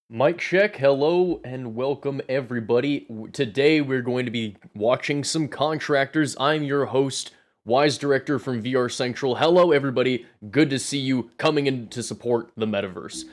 Mic check, hello and welcome everybody. Today we're going to be watching some Contractors. I'm your host, Wise Director from VR Central. Hello everybody, good to see you coming in to support the metaverse.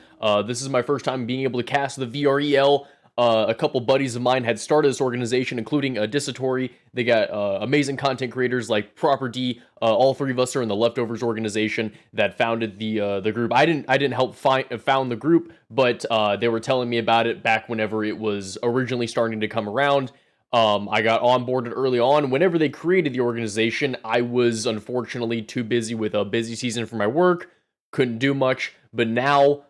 This is my first time being able to cast the VREL. A couple buddies of mine had started this organization, including Disatory. They got amazing content creators like Proper D. All three of us are in the Leftovers organization that founded the group. I didn't help found the group, but they were telling me about it back whenever it was originally starting to come around. I got onboarded early on. Whenever they created the organization, I was unfortunately too busy with a busy season for my work, couldn't do much. But now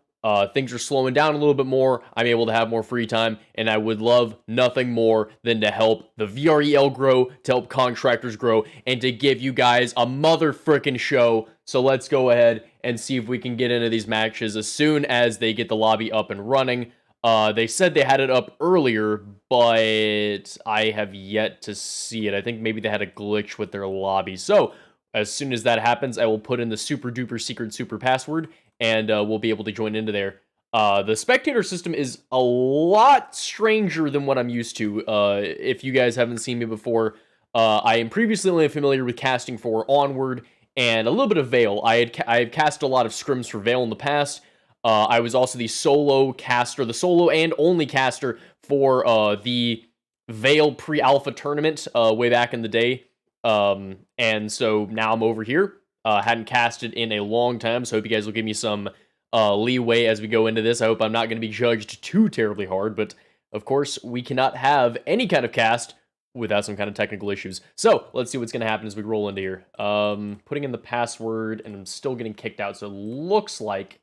things are slowing down a little bit more. I'm able to have more free time, and I would love nothing more than to help the VREL grow, to help contractors grow, and to give you guys a motherfucking show. So let's go ahead and see if we can get into these matches as soon as they get the lobby up and running. They said they had it up earlier, but I have yet to see it. I think maybe they had a glitch with their lobby. So as soon as that happens, I will put in the super duper secret super password, and we'll be able to join into there. The spectator system is a lot stranger than what I'm used to. If you guys haven't seen me before, I am previously only familiar with casting for Onward and a little bit of Veil. I've cast a lot of scrims for Veil in the past. I was also the solo caster, the solo and only caster for the Veil pre-alpha tournament way back in the day. And so now I'm over here. Hadn't casted in a long time, so I hope you guys will give me some leeway as we go into this. I hope I'm not going to be judged too terribly hard, but of course, we cannot have any kind of cast without some kind of technical issues. So let's see what's going to happen as we roll into here. Putting in the password, and I'm still getting kicked out, so it looks like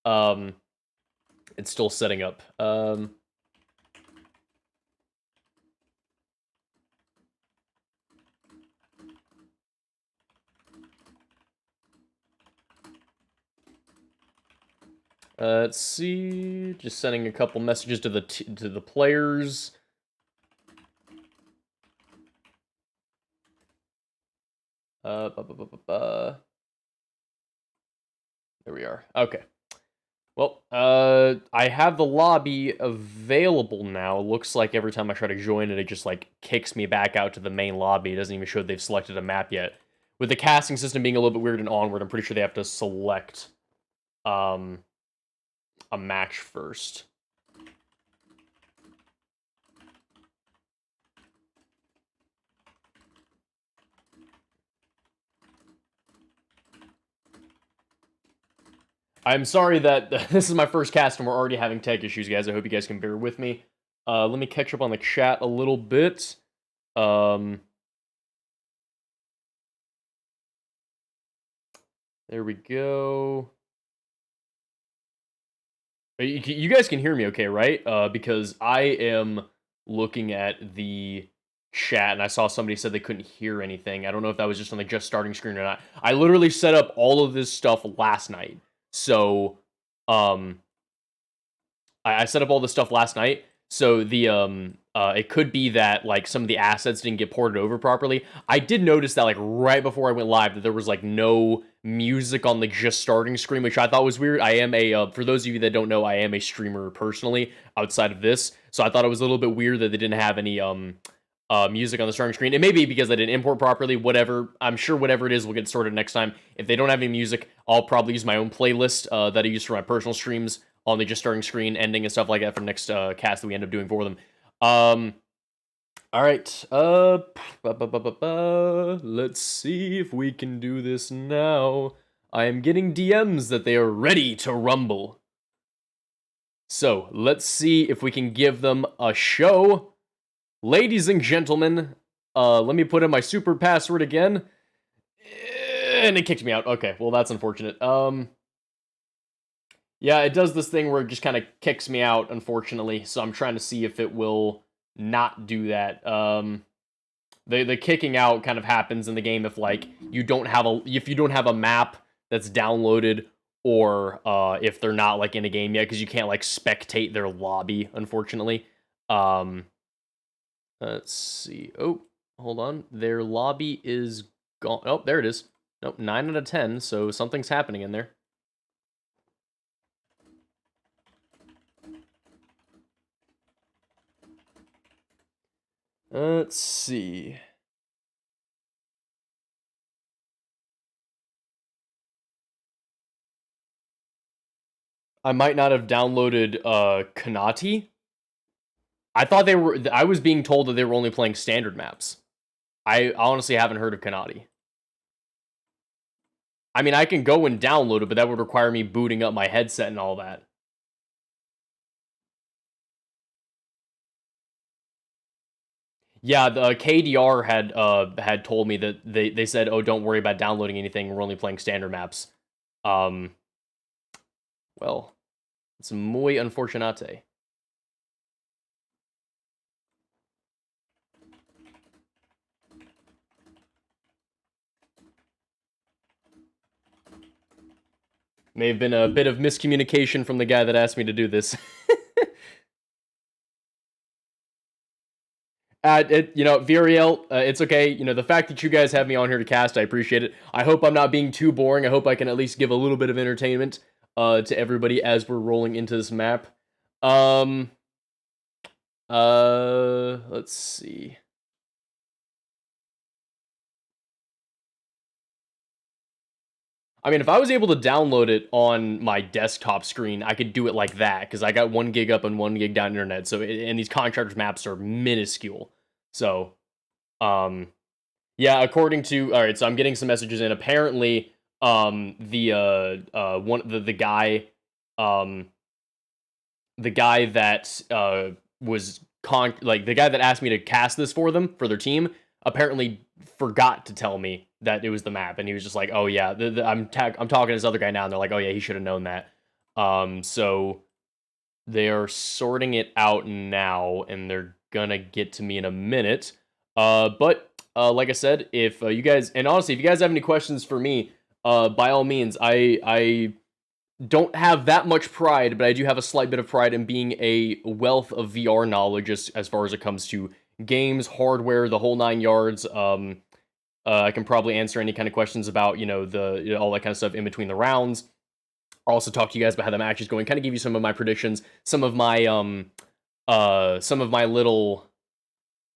it's still setting up. Let's see. Just sending a couple messages to the players. There we are. Okay. Well, I have the lobby available now. Looks like every time I try to join it, it just like kicks me back out to the main lobby. It doesn't even show they've selected a map yet. With the casting system being a little bit weird and Onward, I'm pretty sure they have to select a match first. I'm sorry that this is my first cast and we're already having tech issues, guys. I hope you guys can bear with me. Let me catch up on the chat a little bit. There we go. You guys can hear me okay, right? Because I am looking at the chat and I saw somebody said they couldn't hear anything. I don't know if that was just on the just starting screen or not. I literally set up all of this stuff last night. So, I set up all this stuff last night. So it could be that like some of the assets didn't get ported over properly. I did notice that like right before I went live that there was like no music on the just starting screen, which I thought was weird. I am for those of you that don't know, I am a streamer personally outside of this, so I thought it was a little bit weird that they didn't have any music on the starting screen. It may be because I didn't import properly. Whatever, I'm sure whatever it is, we'll get sorted next time. If they don't have any music, I'll probably use my own playlist that I use for my personal streams on the just starting screen, ending and stuff like that for next cast that we end up doing for them. All right. Let's see if we can do this now. I am getting DMs that they are ready to rumble. So let's see if we can give them a show. Ladies and gentlemen, let me put in my super password again. And it kicked me out. Okay, well that's unfortunate. Yeah, it does this thing where it just kind of kicks me out, unfortunately. So I'm trying to see if it will not do that. The kicking out kind of happens in the game if like you don't have a map that's downloaded, or if they're not like in a game yet, because you can't like spectate their lobby, unfortunately. Let's see. Oh, hold on. Their lobby is gone. Oh, there it is. Nope, 9 out of 10. So something's happening in there. Let's see. I might not have downloaded Kanati. I was being told that they were only playing standard maps. I honestly haven't heard of Kanati. I mean, I can go and download it, but that would require me booting up my headset and all that. Yeah, the KDR had told me that they said, "Oh, don't worry about downloading anything. We're only playing standard maps." Um, well, it's muy unfortunate. May have been a bit of miscommunication from the guy that asked me to do this. Viriel, it's okay. The fact that you guys have me on here to cast, I appreciate it. I hope I'm not being too boring. I hope I can at least give a little bit of entertainment to everybody as we're rolling into this map. Let's see. I mean, if I was able to download it on my desktop screen, I could do it like that, because I got 1 gig up and 1 gig down internet. So, and these Contractors maps are minuscule. So, yeah, according to, all right, so I'm getting some messages in. Apparently, the guy, the guy that was the guy that asked me to cast this for them for their team apparently forgot to tell me that it was the map, and he was just like, "Oh yeah, I'm talking to this other guy now," and they're like, "Oh yeah, he should have known that." So they are sorting it out now, and they're gonna get to me in a minute. But like I said, if you guys, and honestly, if you guys have any questions for me, by all means, I don't have that much pride, but I do have a slight bit of pride in being a wealth of VR knowledge as far as it comes to games, hardware, the whole 9 yards. I can probably answer any kind of questions about, all that kind of stuff in between the rounds. I'll also talk to you guys about how the match is going, kind of give you some of my predictions, some of my little,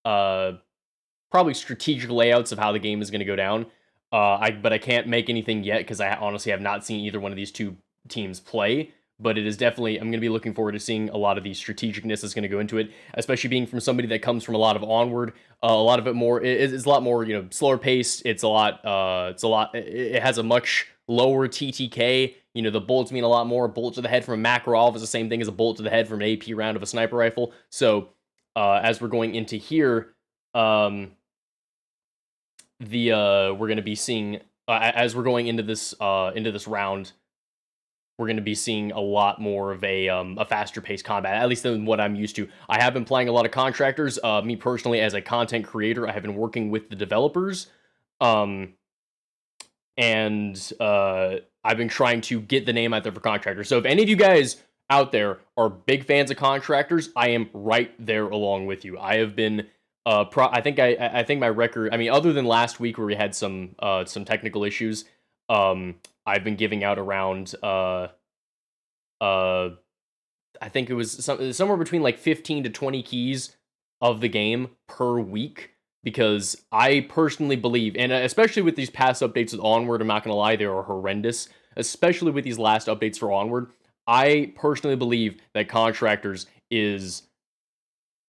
probably strategic layouts of how the game is going to go down. But I can't make anything yet because I honestly have not seen either one of these two teams play. But it is definitely, I'm going to be looking forward to seeing a lot of the strategicness that's going to go into it, especially being from somebody that comes from a lot of Onward. A lot of it more, it's a lot more, slower paced. It has a much lower TTK. The bullets mean a lot more. A bullet to the head from a Makarov is the same thing as a bullet to the head from an AP round of a sniper rifle. So, as we're going into here, we're going to be seeing, as we're going into this round, we're going to be seeing a lot more of a faster paced combat, at least than what I'm used to. I have been playing a lot of Contractors. Me personally, as a content creator, I have been working with the developers, and I've been trying to get the name out there for Contractors. So if any of you guys out there are big fans of Contractors, I am right there along with you. I have been I think my record, I mean, other than last week where we had some technical issues, I've been giving out around I think it was somewhere between like 15 to 20 keys of the game per week, because I personally believe, and especially with these past updates with Onward, I'm not going to lie, they are horrendous, especially with these last updates for Onward. I personally believe that Contractors is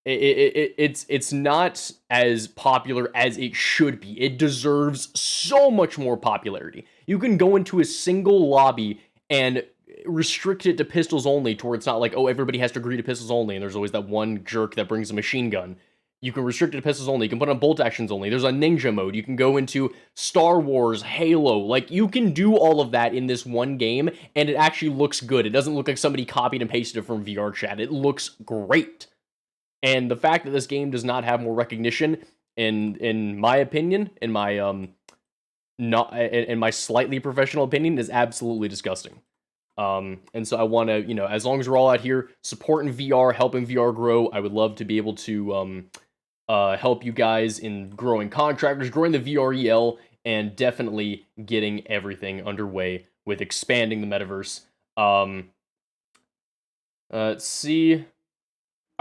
it's not as popular as it should be. It deserves so much more popularity. You can go into a single lobby and restrict it to pistols only, to where it's not like, oh, everybody has to agree to pistols only, and there's always that one jerk that brings a machine gun. You can restrict it to pistols only. You can put on bolt actions only. There's a ninja mode. You can go into Star Wars, Halo. Like, you can do all of that in this one game, and it actually looks good. It doesn't look like somebody copied and pasted it from VR chat. It looks great. And the fact that this game does not have more recognition, in my opinion, in my slightly professional opinion, is absolutely disgusting. And so I want to, as long as we're all out here supporting VR, helping VR grow, I would love to be able to help you guys in growing Contractors, growing the VREL, and definitely getting everything underway with expanding the metaverse. Let's see.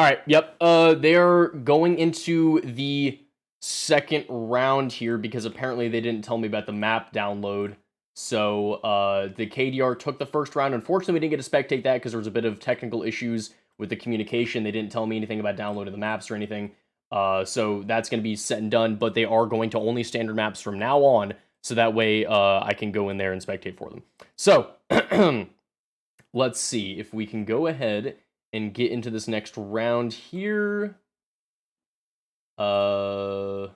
All right, yep. They're going into the second round here because apparently they didn't tell me about the map download. So the KDR took the first round. Unfortunately, we didn't get to spectate that because there was a bit of technical issues with the communication. They didn't tell me anything about downloading the maps or anything. So that's going to be set and done, but they are going to only standard maps from now on, so that way I can go in there and spectate for them. So let's see if we can go ahead and get into this next round here. KDR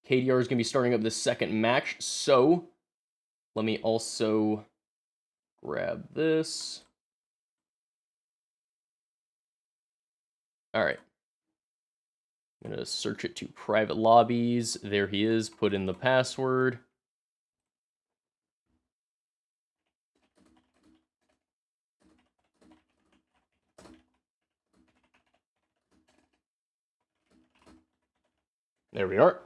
is going to be starting up this second match, so let me also grab this. All right. I'm going to search it to private lobbies. There he is. Put in the password. There we are.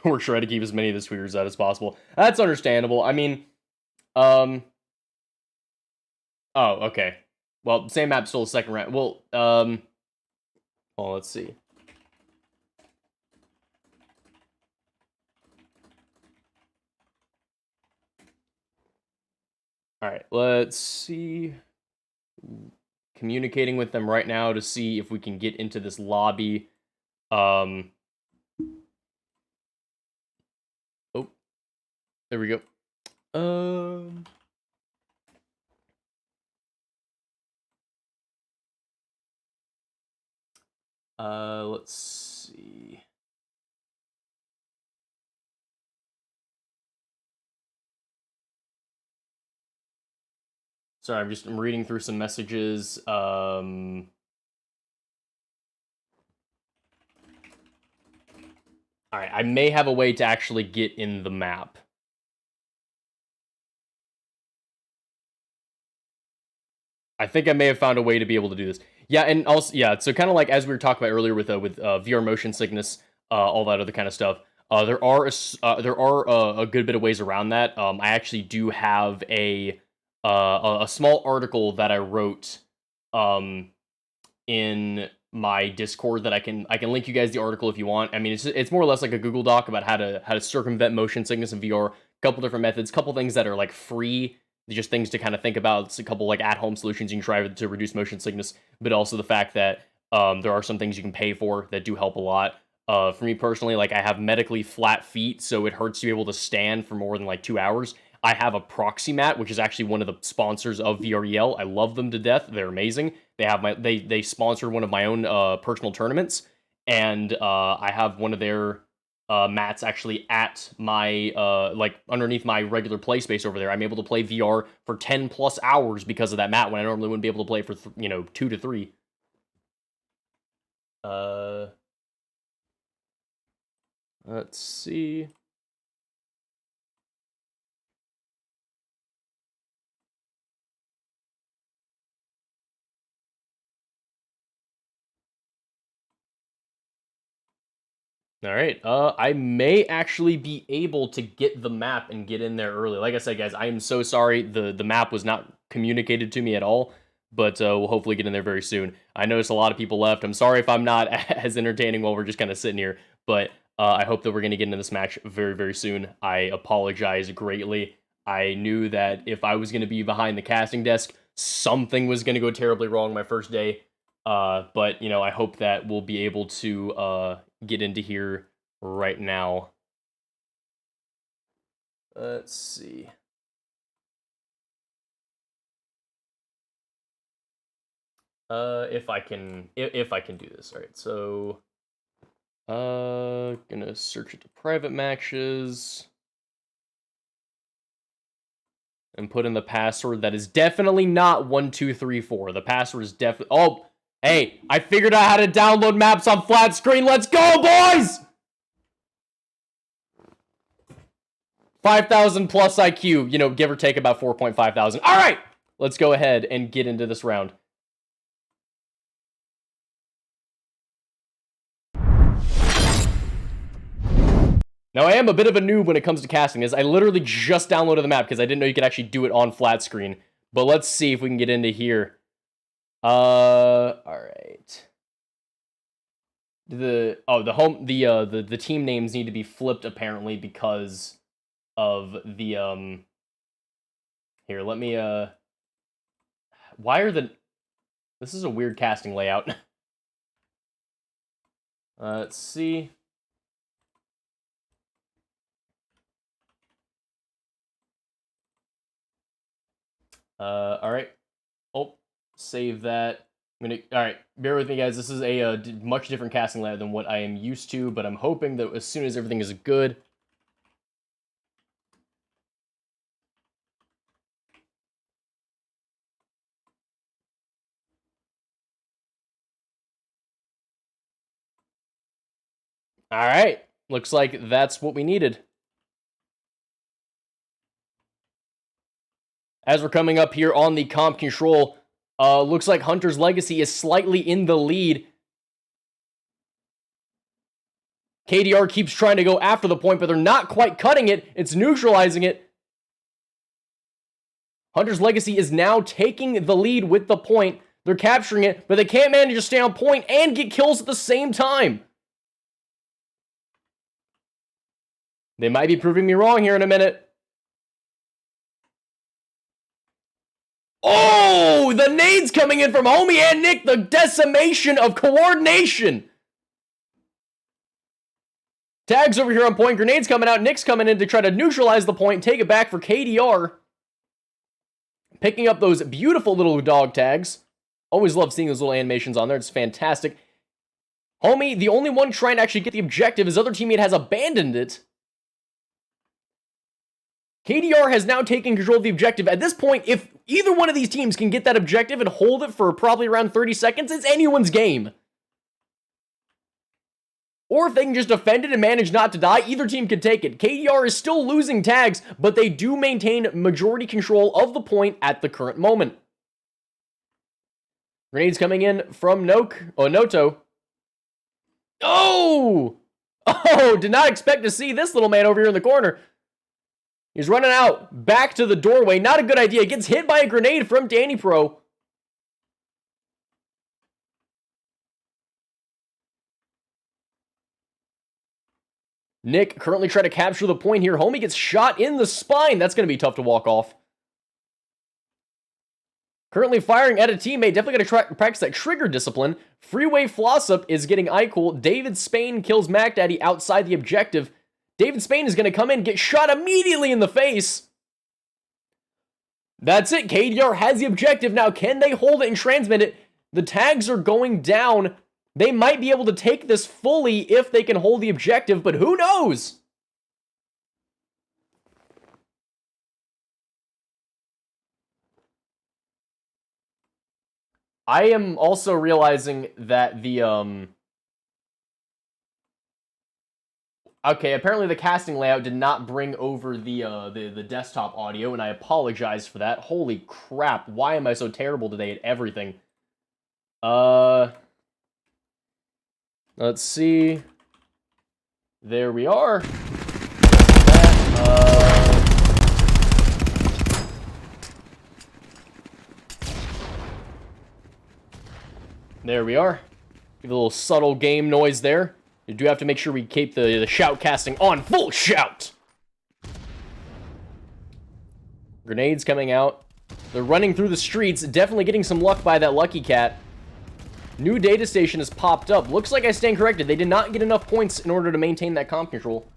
We're trying to keep as many of the tweeters out as possible. That's understandable. I mean, oh, okay. Well, same map, still a second round. Well, let's see. All right, let's see. Communicating with them right now to see if we can get into this lobby. Oh, there we go. Let's see. Sorry, I'm reading through some messages. All right, I may have a way to actually get in the map. I think I may have found a way to be able to do this. Yeah, and also, yeah, so kind of like as we were talking about earlier with VR motion sickness, all that other kind of stuff. There are a good bit of ways around that. I actually do have a small article that I wrote in my Discord that I can link you guys the article if you want. I mean, it's more or less like a Google Doc about how to circumvent motion sickness in VR. A couple different methods, couple things that are like free, just things to kind of think about. It's a couple like at-home solutions you can try to reduce motion sickness, but also the fact that there are some things you can pay for that do help a lot. For me personally, like I have medically flat feet, so it hurts to be able to stand for more than like 2 hours. I have a proxy mat, which is actually one of the sponsors of VREL. I love them to death. They're amazing. They sponsored one of my own personal tournaments, and I have one of their mats actually at my like underneath my regular play space over there. I'm able to play VR for 10 plus hours because of that mat when I normally wouldn't be able to play for 2 to 3. Let's see. All right. I may actually be able to get the map and get in there early. Like I said, guys, I am so sorry. The map was not communicated to me at all, but we'll hopefully get in there very soon. I noticed a lot of people left. I'm sorry if I'm not as entertaining while we're just kind of sitting here, but I hope that we're going to get into this match very, very soon. I apologize greatly. I knew that if I was going to be behind the casting desk, something was going to go terribly wrong my first day. But, I hope that we'll be able to get into here right now. Let's see. If I can do this. All right, so gonna search it to private matches and put in the password that is definitely not 1234. The password is definitely. Oh, hey, I figured out how to download maps on flat screen. Let's go, boys! 5,000 plus IQ, give or take about 4.5 thousand. All right, let's go ahead and get into this round. Now, I am a bit of a noob when it comes to casting this. I literally just downloaded the map because I didn't know you could actually do it on flat screen. But let's see if we can get into here. All right. The team names need to be flipped apparently because of the here, let me why are the this is a weird casting layout. Let's see. All right. Oh, save that. All right, bear with me, guys. This is a much different casting layout than what I am used to, but I'm hoping that as soon as everything is good. All right, looks like that's what we needed. As we're coming up here on the comp control, looks like Hunter's Legacy is slightly in the lead. KDR keeps trying to go after the point, but they're not quite cutting it. It's neutralizing it. Hunter's Legacy is now taking the lead with the point. They're capturing it, but they can't manage to stay on point and get kills at the same time. They might be proving me wrong here in a minute. Oh, the nades coming in from Homie and Nick. The decimation of coordination. Tags over here on point. Grenades coming out. Nick's coming in to try to neutralize the point. Take it back for KDR. Picking up those beautiful little dog tags. Always love seeing those little animations on there. It's fantastic. Homie, the only one trying to actually get the objective. His other teammate has abandoned it. KDR has now taken control of the objective. At this point, if either one of these teams can get that objective and hold it for probably around 30 seconds, it's anyone's game. Or if they can just defend it and manage not to die, either team can take it. KDR is still losing tags, but they do maintain majority control of the point at the current moment. Grenades coming in from Noto. Oh! Oh, did not expect to see this little man over here in the corner. He's running out, back to the doorway. Not a good idea. Gets hit by a grenade from Danny Pro. Nick currently trying to capture the point here. Homie gets shot in the spine. That's going to be tough to walk off. Currently firing at a teammate. Definitely going to practice that trigger discipline. Freeway Flossup is getting Eichel. David Spain kills Mac Daddy outside the objective. David Spain is going to come in, get shot immediately in the face. That's it. KDR has the objective. Now, can they hold it and transmit it? The tags are going down. They might be able to take this fully if they can hold the objective, but who knows? I am also realizing that the, okay, apparently the casting layout did not bring over the desktop audio, and I apologize for that. Holy crap, why am I so terrible today at everything? Let's see. There we are. There we are. Give a little subtle game noise there. You do have to make sure we keep the shout casting on full shout. Grenades coming out. They're running through the streets. Definitely getting some luck by that lucky cat. New data station has popped up. Looks like I stand corrected. They did not get enough points in order to maintain that comp control.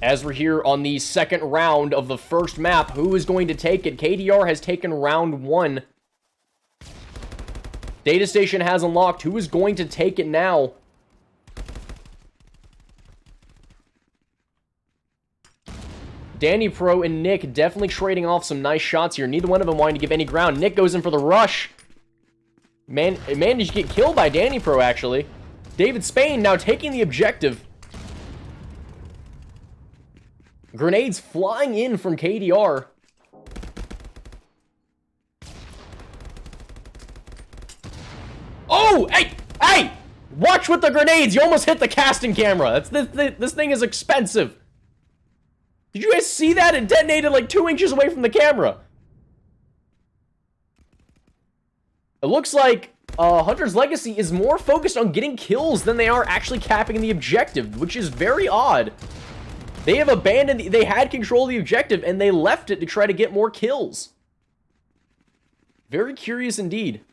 As we're here on the second round of the first map, who is going to take it? KDR has taken round 1. Data station has unlocked. Who is going to take it now? Danny Pro and Nick definitely trading off some nice shots here. Neither one of them wanting to give any ground. Nick goes in for the rush. Managed to get killed by Danny Pro, actually. David Spain now taking the objective. Grenades flying in from KDR. Oh, hey! Watch with the grenades. You almost hit the casting camera. This thing is expensive. Did you guys see that? It detonated like 2 inches away from the camera. It looks like Hunter's Legacy is more focused on getting kills than they are actually capping the objective, which is very odd. They have abandoned, they had control of the objective, and they left it to try to get more kills. Very curious indeed.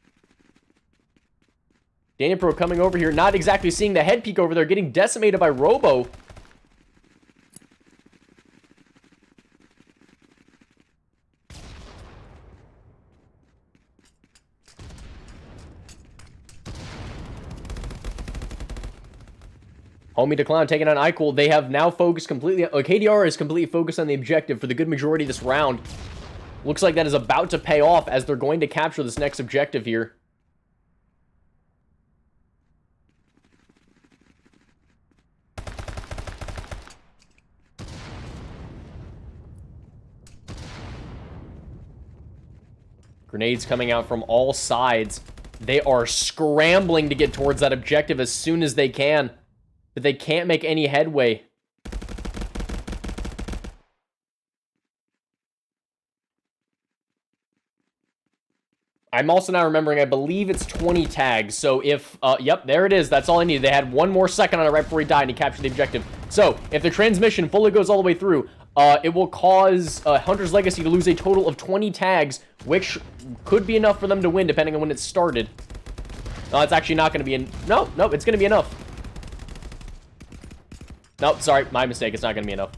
Daniel Pro coming over here, not exactly seeing the head peek over there, getting decimated by Robo. Homie Decline taking on iCool. They have now focused completely... KDR is completely focused on the objective for the good majority of this round. Looks like that is about to pay off as they're going to capture this next objective here. Grenades coming out from all sides. They are scrambling to get towards that objective as soon as they can. But they can't make any headway. I'm also now remembering, I believe it's 20 tags. So if, yep, there it is. That's all I needed. They had 1 more second on it right before he died and he captured the objective. So if the transmission fully goes all the way through, it will cause Hunter's Legacy to lose a total of 20 tags, which could be enough for them to win depending on when it started. No, it's actually not going to be no, it's going to be enough. Nope, sorry, my mistake. It's not going to be enough.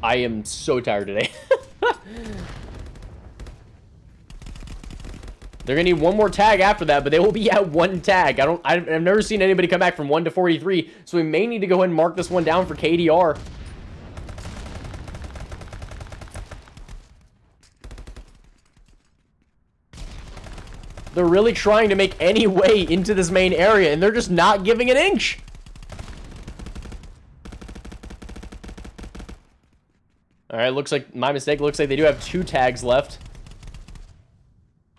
I am so tired today. They're going to need 1 more tag after that, but they will be at 1 tag. I've never seen anybody come back from 1 to 43, so we may need to go ahead and mark this one down for KDR. They're really trying to make any way into this main area, and they're just not giving an inch. All right, looks like my mistake. Looks like they do have 2 tags left.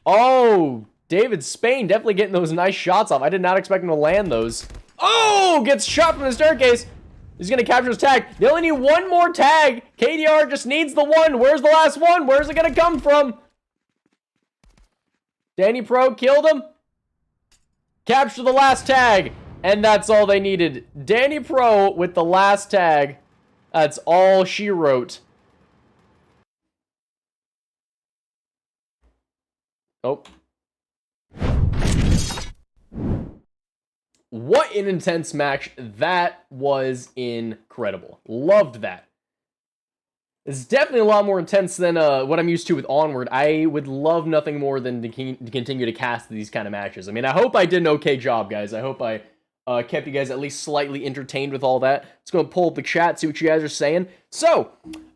Oh, David Spain definitely getting those nice shots off. I did not expect him to land those. Oh, gets shot from the staircase. He's going to capture his tag. They only need 1 more tag. KDR just needs the 1. Where's the last one? Where's it going to come from? Danny Pro killed him. Capture the last tag. And that's all they needed. Danny Pro with the last tag. That's all she wrote. Oh. What an intense match. That was incredible. Loved that. It's definitely a lot more intense than what I'm used to with Onward. I would love nothing more than to continue to cast these kind of matches. I mean, I hope I did an okay job, guys. I hope I kept you guys at least slightly entertained with all that. Let's go and pull up the chat, see what you guys are saying. So,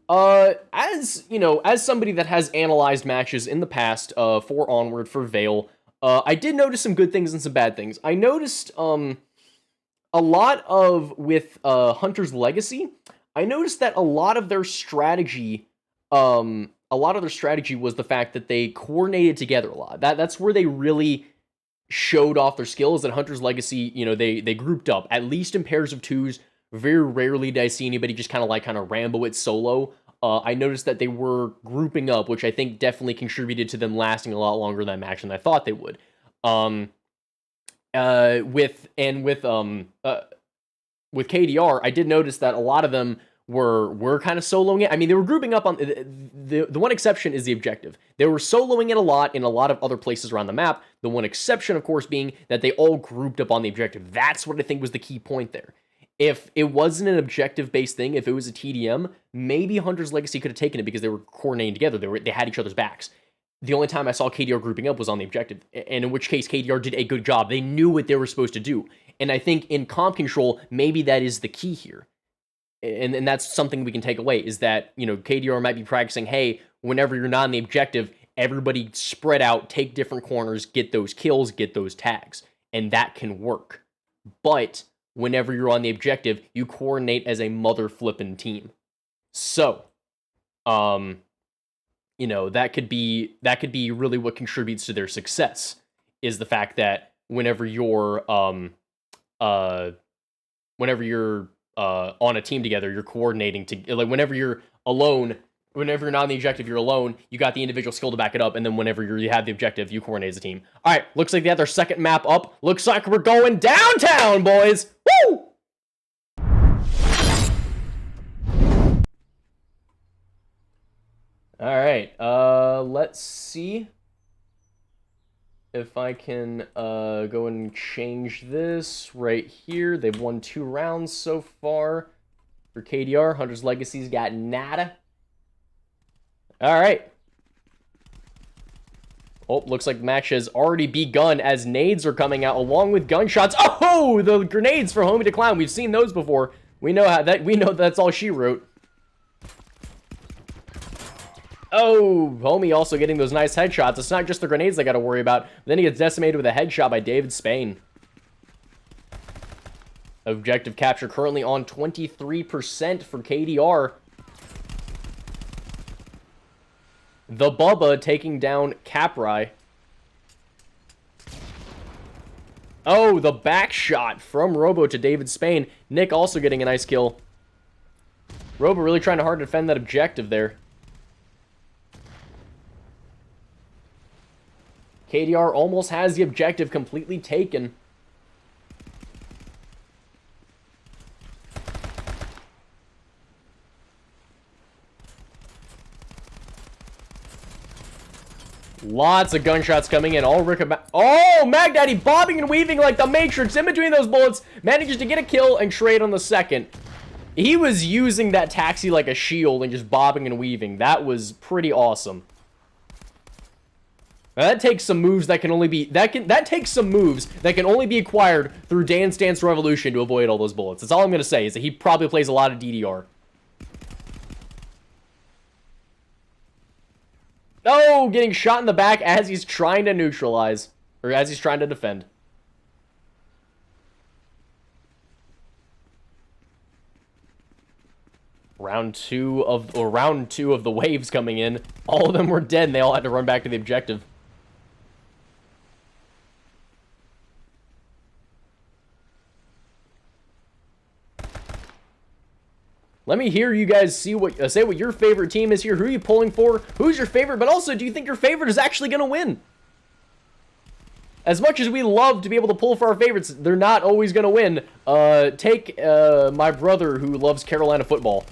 as you know, as somebody that has analyzed matches in the past for Onward, for Veil, I did notice some good things and some bad things. I noticed a lot of with Hunter's Legacy. I noticed that a lot of their strategy was the fact that they coordinated together a lot. That's where they really showed off their skills. At Hunter's Legacy, you know, they grouped up at least in pairs of 2s. Very rarely did I see anybody just kind of rambo it solo. I noticed that they were grouping up, which I think definitely contributed to them lasting a lot longer in that match than I thought they would. With KDR, I did notice that a lot of them were kind of soloing it. I mean, they were grouping up on the one exception is the objective. They were soloing it a lot in a lot of other places around the map. The one exception, of course, being that they all grouped up on the objective. That's what I think was the key point there. If it wasn't an objective-based thing, if it was a TDM, maybe Hunter's Legacy could have taken it because they were coordinating together. They had each other's backs. The only time I saw KDR grouping up was on the objective, and in which case KDR did a good job. They knew what they were supposed to do. And I think in comp control, maybe that is the key here. And that's something we can take away, is that, you know, KDR might be practicing, hey, whenever you're not on the objective, everybody spread out, take different corners, get those kills, get those tags. And that can work. But whenever you're on the objective, you coordinate as a mother flippin' team. So, you know, that could be really what contributes to their success, is the fact that whenever you're on a team together, you're coordinating to, like, whenever you're alone, whenever you're not on the objective, you're alone, you got the individual skill to back it up, and then whenever you have the objective, you coordinate as a team. All right, looks like they have their second map up. Looks like we're going downtown, boys. Woo! All right, let's see if I can go and change this right here. They've won 2 rounds so far. For KDR, Hunter's Legacy's got nada. All right. Oh, looks like the match has already begun as nades are coming out along with gunshots. Oh, the grenades for Homie to Clown. We've seen those before. We know that's all she wrote. Oh, Homie also getting those nice headshots. It's not just the grenades they got to worry about. Then he gets decimated with a headshot by David Spain. Objective capture currently on 23% for KDR. The Bubba taking down Capri. Oh, the back shot from Robo to David Spain. Nick also getting a nice kill. Robo really trying hard to defend that objective there. KDR almost has the objective completely taken. Lots of gunshots coming in. Oh, Mag Daddy bobbing and weaving like the Matrix in between those bullets. Manages to get a kill and trade on the second. He was using that taxi like a shield and just bobbing and weaving. That was pretty awesome. Now, that takes some moves that can only be takes some moves that can only be acquired through Dance Dance Revolution to avoid all those bullets. That's all I'm gonna say, is that he probably plays a lot of DDR. Oh, getting shot in the back as he's trying to neutralize, or as he's trying to defend. Round two of the waves coming in. All of them were dead, and they all had to run back to the objective. Let me hear you guys say what your favorite team is here. Who are you pulling for? Who's your favorite? But also, do you think your favorite is actually going to win? As much as we love to be able to pull for our favorites, they're not always going to win. Take my brother who loves Carolina football.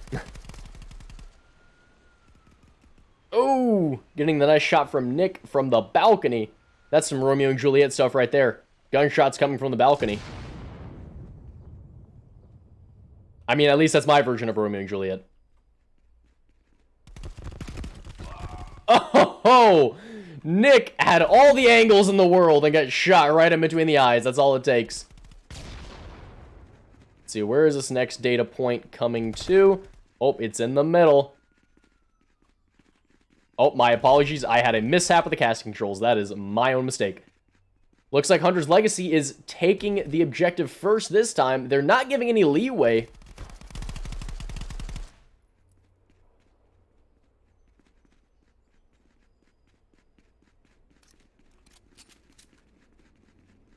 Oh, getting the nice shot from Nick from the balcony. That's some Romeo and Juliet stuff right there. Gunshots coming from the balcony. I mean, at least that's my version of Romeo and Juliet. Oh, Nick had all the angles in the world and got shot right in between the eyes. That's all it takes. Let's see, where is this next data point coming to? Oh, it's in the middle. Oh, my apologies. I had a mishap with the casting controls. That is my own mistake. Looks like Hunter's Legacy is taking the objective first this time. They're not giving any leeway.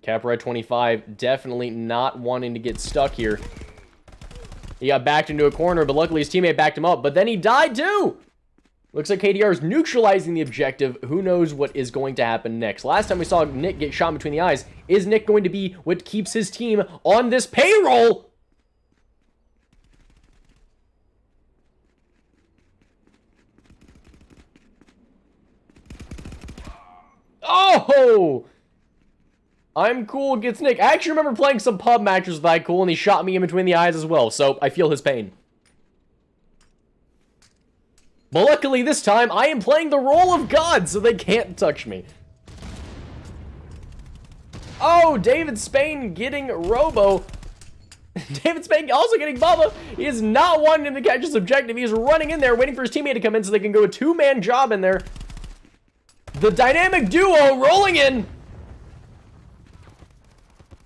Capri 25 definitely not wanting to get stuck here. He got backed into a corner, but luckily his teammate backed him up. But then he died too! Looks like KDR is neutralizing the objective. Who knows what is going to happen next? Last time we saw Nick get shot between the eyes. Is Nick going to be what keeps his team on this payroll? Oh! I'm Cool gets Nick. I actually remember playing some pub matches with Cool, and he shot me in between the eyes as well, so I feel his pain. But luckily this time, I am playing the role of God, so they can't touch me. Oh, David Spain getting Robo. David Spain also getting Bubba. He is not wanting him to catch his objective. He is running in there, waiting for his teammate to come in so they can go a two-man job in there. The dynamic duo rolling in.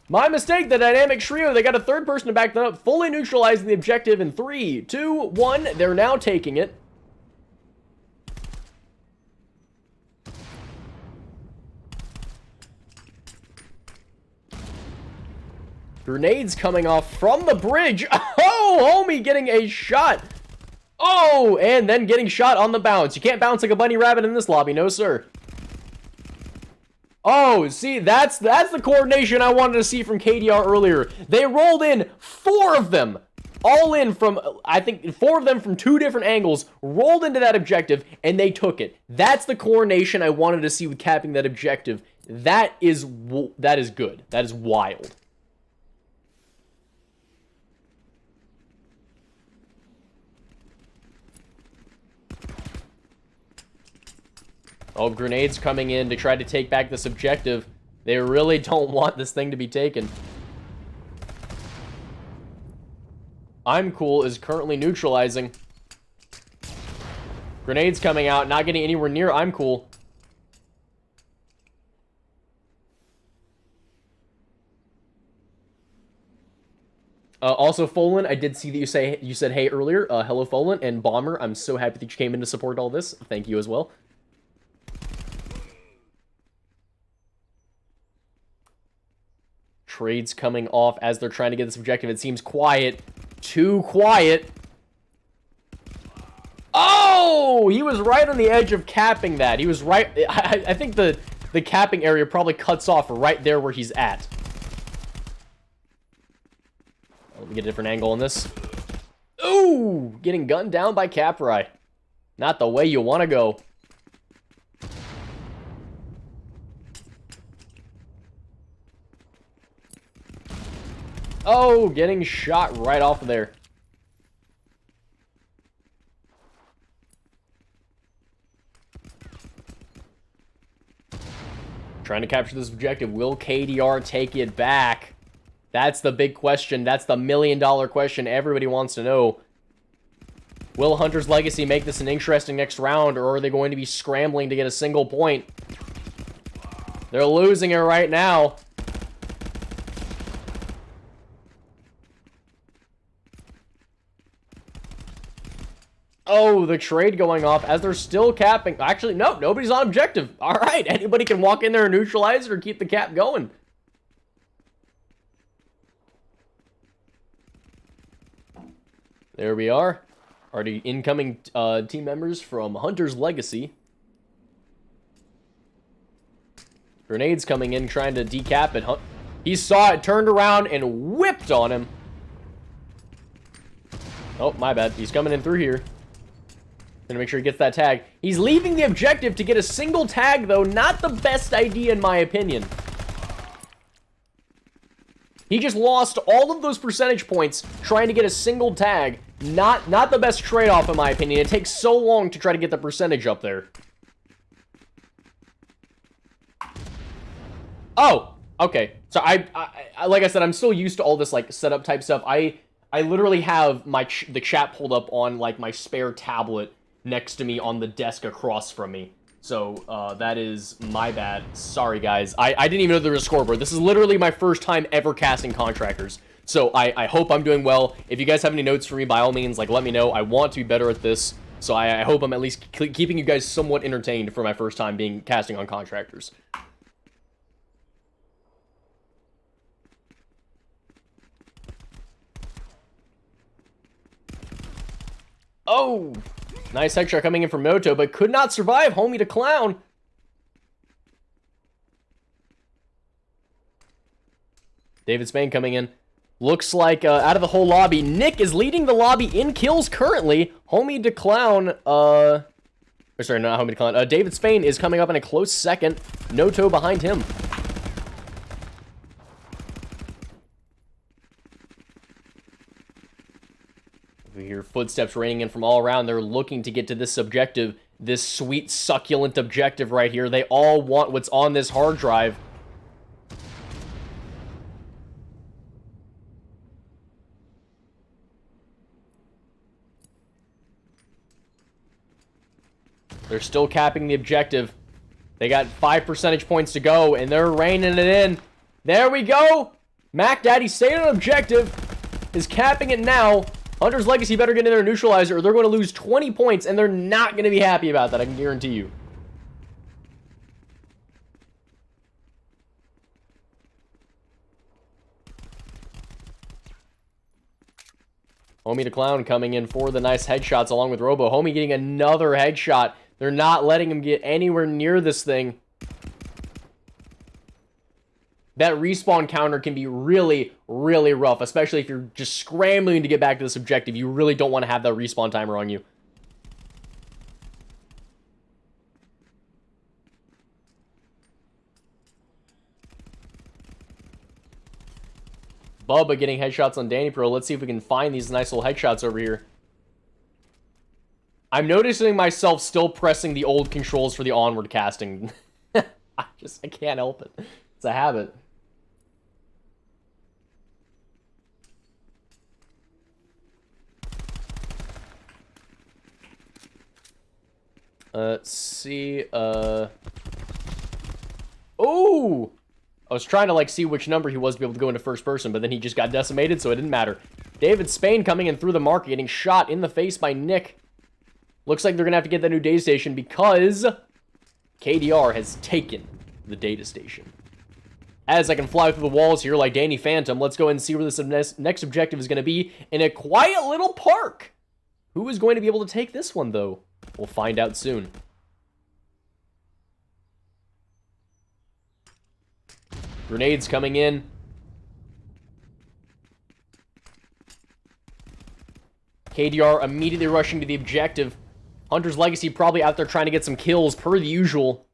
My mistake, the dynamic trio. They got a third person to back them up, fully neutralizing the objective in 3, 2, 1. They're now taking it. Grenades coming off from the bridge. Oh, homie getting a shot. Oh, and then getting shot on the bounce. You can't bounce like a bunny rabbit in this lobby, no sir. Oh, see, that's the coordination I wanted to see from KDR earlier. They rolled in 4 of them. All in from, I think, 4 of them from 2 different angles, rolled into that objective, and they took it. That's the coordination I wanted to see with capping that objective. That is good. That is wild. Oh, grenades coming in to try to take back this objective. They really don't want this thing to be taken. I'm Cool is currently neutralizing. Grenades coming out, not getting anywhere near I'm Cool. Also, Folan, I did see that you said hey earlier. Hello, Folan, and Bomber. I'm so happy that you came in to support all this. Thank you as well. Trades coming off as they're trying to get this objective. It seems quiet. Too quiet. Oh! He was right on the edge of capping that. He was right. I think the capping area probably cuts off right there where he's at. Let me get a different angle on this. Ooh! Getting gunned down by Capri. Not the way you want to go. Oh, getting shot right off of there. Trying to capture this objective. Will KDR take it back? That's the big question. That's the million-dollar question everybody wants to know. Will Hunter's Legacy make this an interesting next round, or are they going to be scrambling to get a single point? They're losing it right now. Oh, the trade going off as they're still capping. Actually, no, nobody's on objective. All right, anybody can walk in there and neutralize it or keep the cap going. There we are. Already incoming team members from Hunter's Legacy. Grenades coming in, trying to decap it. He saw it, turned around, and whipped on him. Oh, my bad. He's coming in through here. Gonna make sure he gets that tag. He's leaving the objective to get a single tag, though. Not the best idea, in my opinion. He just lost all of those percentage points trying to get a single tag. Not the best trade-off, in my opinion. It takes so long to try to get the percentage up there. Oh, okay. So I like I said, I'm still used to all this like setup type stuff. I literally have the chat pulled up on like my spare tablet next to me on the desk across from me. So that is my bad. Sorry guys. I didn't even know there was a scoreboard. This is literally my first time ever casting Contractors. So I hope I'm doing well. If you guys have any notes for me, by all means, like let me know. I want to be better at this. So I hope I'm at least keeping you guys somewhat entertained for my first time being casting on Contractors. Oh, nice headshot coming in from Moto, but could not survive. Homie to clown. David Spain coming in. Looks like out of the whole lobby, Nick is leading the lobby in kills currently. Homie to clown, sorry, not Homie to clown. David Spain is coming up in a close second. Noto behind him. We hear footsteps raining in from all around. They're looking to get to this objective, this sweet, succulent objective right here. They all want what's on this hard drive. They're still capping the objective. They got 5 percentage points to go, and they're reining it in. There we go. Mac Daddy staying on objective, is capping it now. Hunter's Legacy better get in there and neutralize it, or they're going to lose 20 points, and they're not going to be happy about that, I can guarantee you. Homie the Clown coming in for the nice headshots along with Robo. Homie getting another headshot. They're not letting him get anywhere near this thing. That respawn counter can be really, really rough, especially if you're just scrambling to get back to this objective. You really don't want to have that respawn timer on you. Bubba getting headshots on Danny Pro. Let's see if we can find these nice little headshots over here. I'm noticing myself still pressing the old controls for the onward casting. I can't help it. It's a habit. Let's see, Oh! I was trying to, like, see which number he was to be able to go into first person, but then he just got decimated, so it didn't matter. David Spain coming in through the market, getting shot in the face by Nick. Looks like they're gonna have to get that new data station because KDR has taken the data station. As I can fly through the walls here like Danny Phantom, let's go ahead and see where this next objective is gonna be in a quiet little park. Who is going to be able to take this one, though? We'll find out soon. Grenades coming in. KDR immediately rushing to the objective. Hunter's Legacy probably out there trying to get some kills per the usual.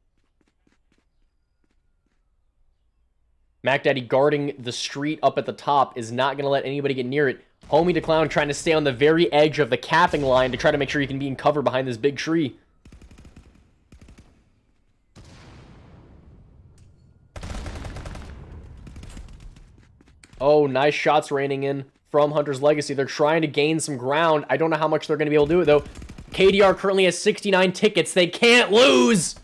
Mac Daddy guarding the street up at the top is not going to let anybody get near it. Homie the Clown trying to stay on the very edge of the capping line to try to make sure he can be in cover behind this big tree. Oh, nice shots raining in from Hunter's Legacy. They're trying to gain some ground. I don't know how much they're going to be able to do it, though. KDR currently has 69 tickets. They can't lose!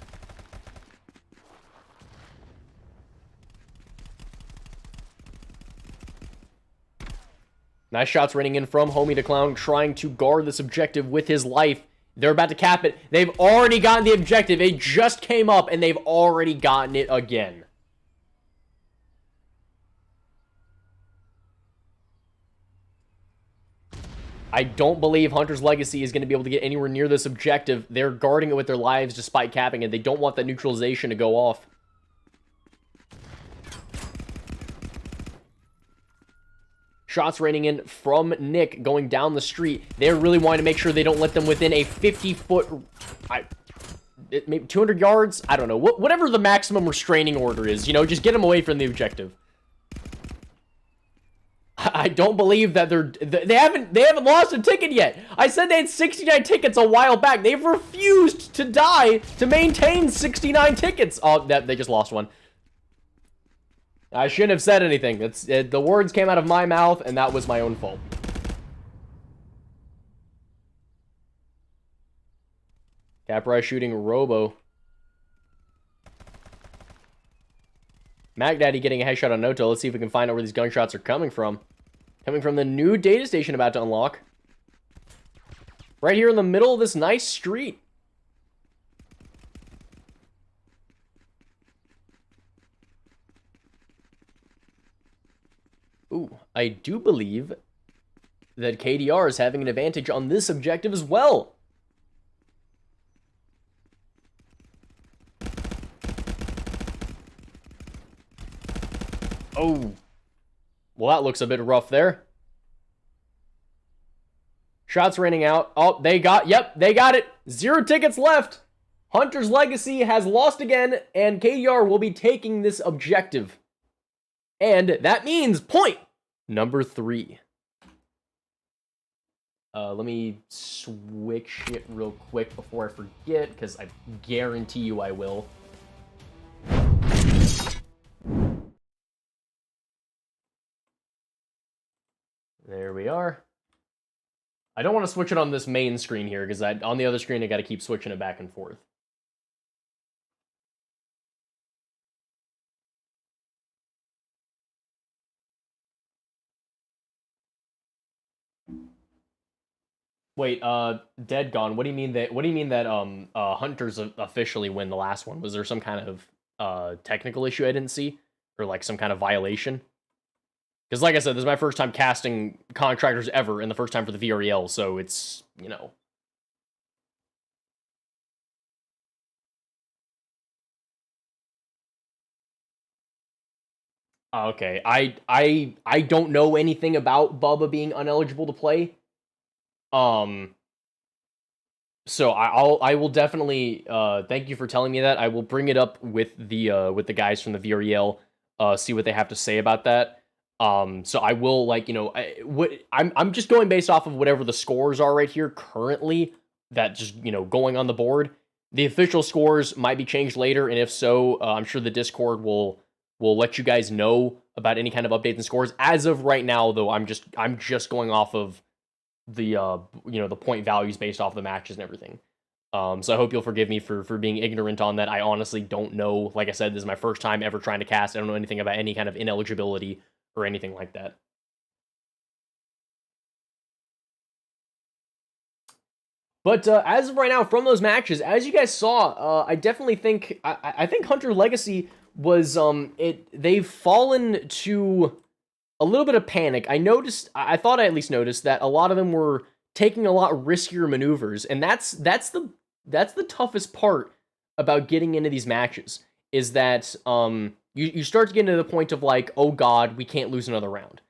Nice shots raining in from Homie the Clown, trying to guard this objective with his life. They're about to cap it. They've already gotten the objective. It just came up, and they've already gotten it again. I don't believe Hunter's Legacy is going to be able to get anywhere near this objective. They're guarding it with their lives despite capping it. They don't want that neutralization to go off. Shots raining in from Nick going down the street. They're really wanting to make sure they don't let them within a 50-foot... maybe 200 yards? I don't know. Whatever the maximum restraining order is, you know, just get them away from the objective. I don't believe that they haven't lost a ticket yet. I said they had 69 tickets a while back. They've refused to die to maintain 69 tickets. Oh, they just lost one. I shouldn't have said anything. The words came out of my mouth, and that was my own fault. Capri shooting Robo. Mac Daddy getting a headshot on Noto. Let's see if we can find out where these gunshots are coming from. Coming from the new data station about to unlock. Right here in the middle of this nice street. Ooh, I do believe that KDR is having an advantage on this objective as well. Oh. Well, that looks a bit rough there. Shots raining out. Oh, they got it. 0 tickets left. Hunter's Legacy has lost again, and KDR will be taking this objective. And that means point number 3. Let me switch it real quick before I forget, because I guarantee you I will. There we are. I don't want to switch it on this main screen here, because on the other screen I got to keep switching it back and forth. Wait, Dead Gone. What do you mean that Hunters officially win the last one? Was there some kind of technical issue I didn't see, or like some kind of violation? Because like I said, this is my first time casting Contractors ever, and the first time for the VREL, so it's, you know. Okay, I don't know anything about Bubba being ineligible to play. So I will definitely thank you for telling me that. I will bring it up with the guys from the VREL, see what they have to say about that. So I will, like, you know, I'm just going based off of whatever the scores are right here currently, that just, you know, going on the board. The official scores might be changed later, and if so, I'm sure the Discord will let you guys know about any kind of updates and scores. As of right now, though, I'm just going off of the you know, the point values based off the matches and everything. So I hope you'll forgive me for being ignorant on that. I honestly don't know. Like I said, this is my first time ever trying to cast. I don't know anything about any kind of ineligibility or anything like that. But as of right now, from those matches, as you guys saw, I definitely think I think Hunter Legacy was they've fallen to a little bit of panic. I thought I at least noticed that a lot of them were taking a lot riskier maneuvers, and that's the toughest part about getting into these matches, is that you start to get into the point of like, oh god, we can't lose another round.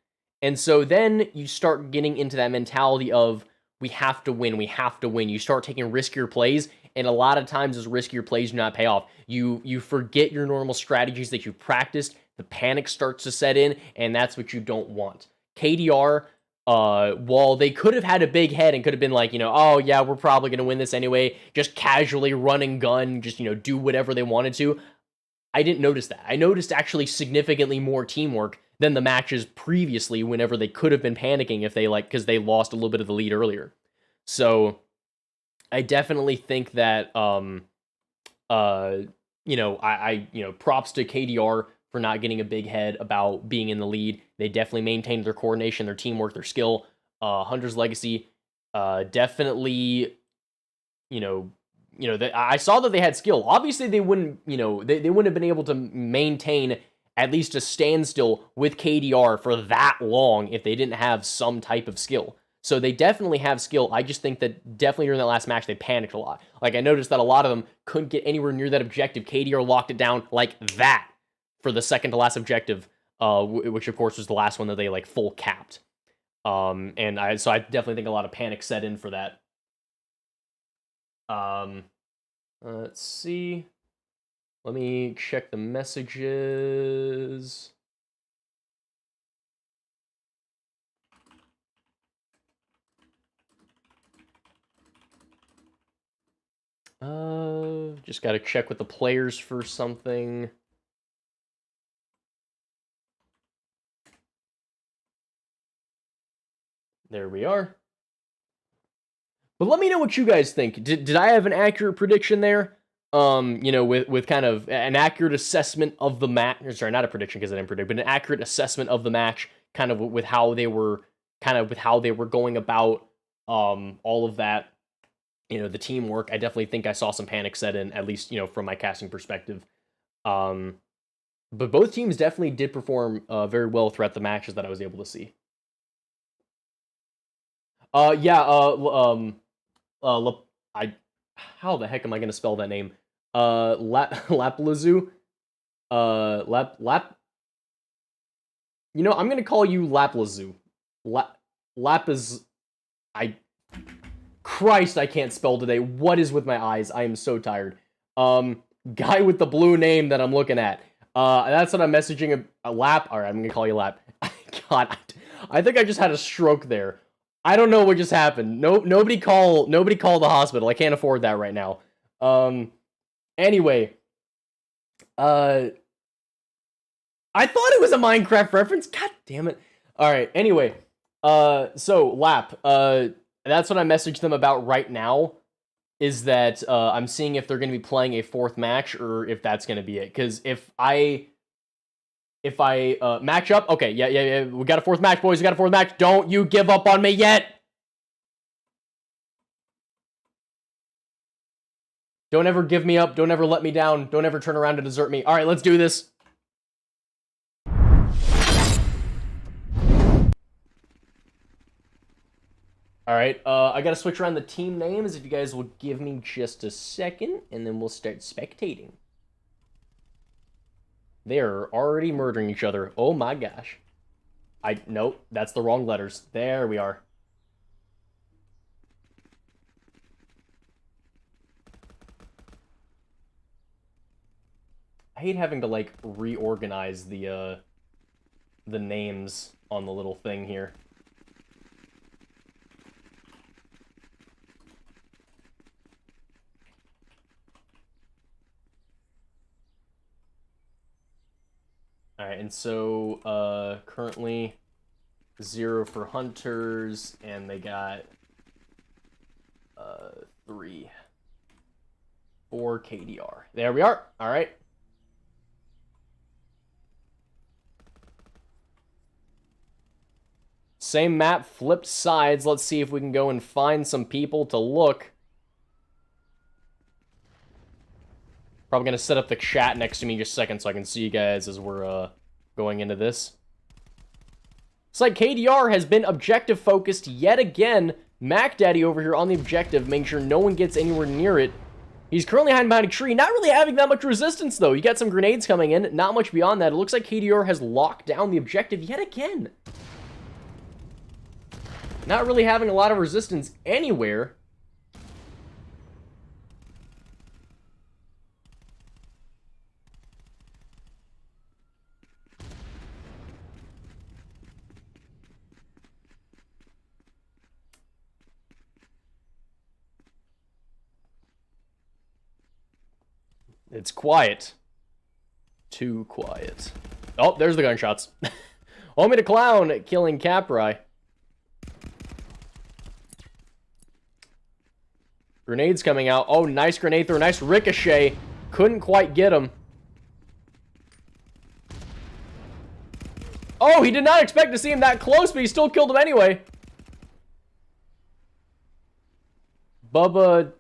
And so then you start getting into that mentality of, we have to win, we have to win. You start taking riskier plays, and a lot of times those riskier plays do not pay off. You forget your normal strategies that you practiced, the panic starts to set in, and that's what you don't want. KDR, while they could have had a big head and could have been like, you know, oh yeah, we're probably going to win this anyway, just casually run and gun, just, you know, do whatever they wanted to, I didn't notice that. I noticed actually significantly more teamwork than the matches previously, whenever they could have been panicking if they, like, because they lost a little bit of the lead earlier. So I definitely think that you know, I you know, props to KDR for not getting a big head about being in the lead. They definitely maintained their coordination, their teamwork, their skill. Hunter's Legacy, definitely, you know, I saw that they had skill. Obviously, they wouldn't, you know, they wouldn't have been able to maintain at least a standstill with KDR for that long if they didn't have some type of skill. So they definitely have skill. I just think that definitely during that last match, they panicked a lot. Like, I noticed that a lot of them couldn't get anywhere near that objective. KDR locked it down like that for the second to last objective, which of course was the last one that they, like, full capped. So I definitely think a lot of panic set in for that. Let's see. Let me check the messages. Just gotta check with the players for something. There we are. But let me know what you guys think. Did I have an accurate prediction there? You know, with kind of an accurate assessment of the match. Sorry, not a prediction because I didn't predict, but an accurate assessment of the match, kind of with how they were, going about all of that. You know, the teamwork. I definitely think I saw some panic set in, at least, you know, from my casting perspective. But both teams definitely did perform very well throughout the matches that I was able to see. Yeah. How the heck am I gonna spell that name? Laplazu. You know, I'm gonna call you Laplazu. Lapis. Christ, I can't spell today. What is with my eyes? I am so tired. Guy with the blue name that I'm looking at. That's what I'm messaging a Lap. All right, I'm gonna call you Lap. God, I think I just had a stroke there. I don't know what just happened. Nobody call the hospital. I can't afford that right now. Anyway, I thought it was a Minecraft reference. God damn it. All right. Anyway, so Lap, that's what I messaged them about right now, is that I'm seeing if they're going to be playing a fourth match or if that's going to be it. Because if I match up, okay, yeah, we got a fourth match, boys. We got a fourth match. Don't you give up on me yet. Don't ever give me up. Don't ever let me down. Don't ever turn around to desert me. All right, let's do this. All right, I gotta switch around the team names. If you guys will give me just a second, and then we'll start spectating. They're already murdering each other. Oh my gosh. Nope, that's the wrong letters. There we are. I hate having to, like, reorganize the names on the little thing here. Alright, and so, currently 0 for hunters, and they got 3, 4 KDR. There we are. Alright. Same map, flipped sides. Let's see if we can go and find some people to look. Probably going to set up the chat next to me just a second so I can see you guys as we're going into this. It's like KDR has been objective focused yet again. Mac Daddy over here on the objective, making sure no one gets anywhere near it. He's currently hiding behind a tree, not really having that much resistance though. You got some grenades coming in, not much beyond that. It looks like KDR has locked down the objective yet again. Not really having a lot of resistance anywhere. It's quiet. Too quiet. Oh, there's the gunshots. Homie the Clown killing Capri. Grenades coming out. Oh, nice grenade throw. Nice ricochet. Couldn't quite get him. Oh, he did not expect to see him that close, but he still killed him anyway. Bubba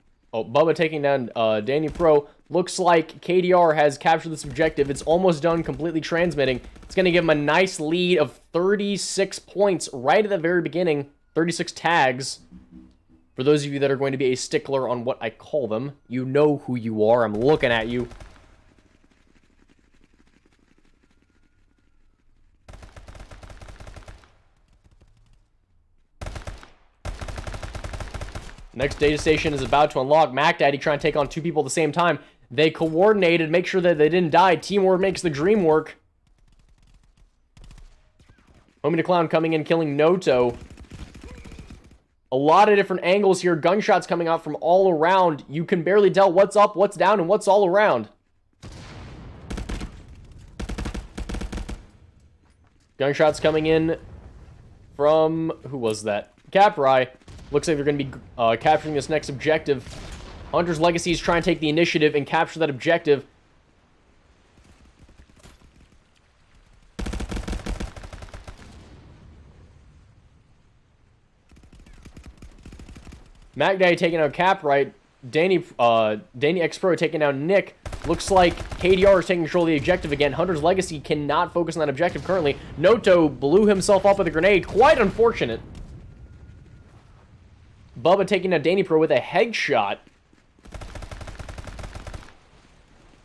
taking down Danny Pro. Looks like KDR has captured this objective. It's almost done completely transmitting. It's going to give him a nice lead of 36 points right at the very beginning. 36 tags. For those of you that are going to be a stickler on what I call them, you know who you are. I'm looking at you. Next data station is about to unlock. Mac Daddy trying to take on 2 people at the same time. They coordinated, make sure that they didn't die. Teamwork makes the dream work. Homie the Clown coming in, killing Noto. A lot of different angles here. Gunshots coming out from all around. You can barely tell what's up, what's down, and what's all around. Gunshots coming in from... who was that? Capri. Looks like they're going to be capturing this next objective. Hunter's Legacy is trying to take the initiative and capture that objective. Mac Daddy taking out Capri. Danny X Pro taking out Nick. Looks like KDR is taking control of the objective again. Hunter's Legacy cannot focus on that objective currently. Noto blew himself up with a grenade. Quite unfortunate. Bubba taking out Danny Pro with a headshot.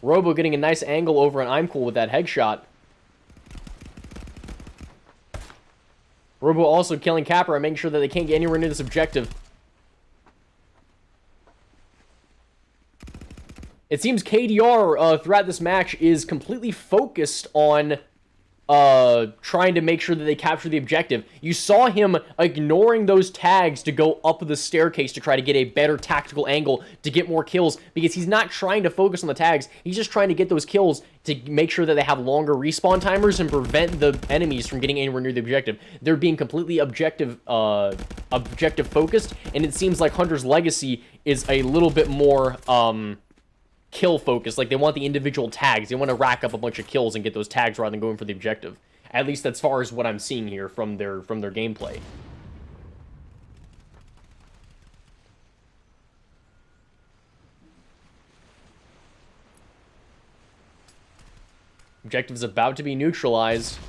Robo getting a nice angle over on I'm Cool with that headshot. Robo also killing Capra, making sure that they can't get anywhere near this objective. It seems KDR throughout this match is completely focused on trying to make sure that they capture the objective. You saw him ignoring those tags to go up the staircase to try to get a better tactical angle to get more kills, because he's not trying to focus on the tags. He's just trying to get those kills to make sure that they have longer respawn timers and prevent the enemies from getting anywhere near the objective. They're being completely objective focused, and it seems like Hunter's Legacy is a little bit more kill focus. Like, they want the individual tags. They want to rack up a bunch of kills and get those tags rather than going for the objective. At least as far as what I'm seeing here from their gameplay. Objective is about to be neutralized.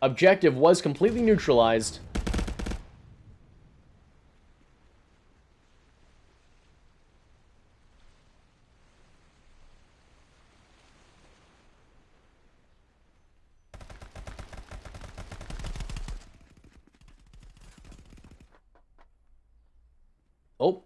Objective was completely neutralized. Oh.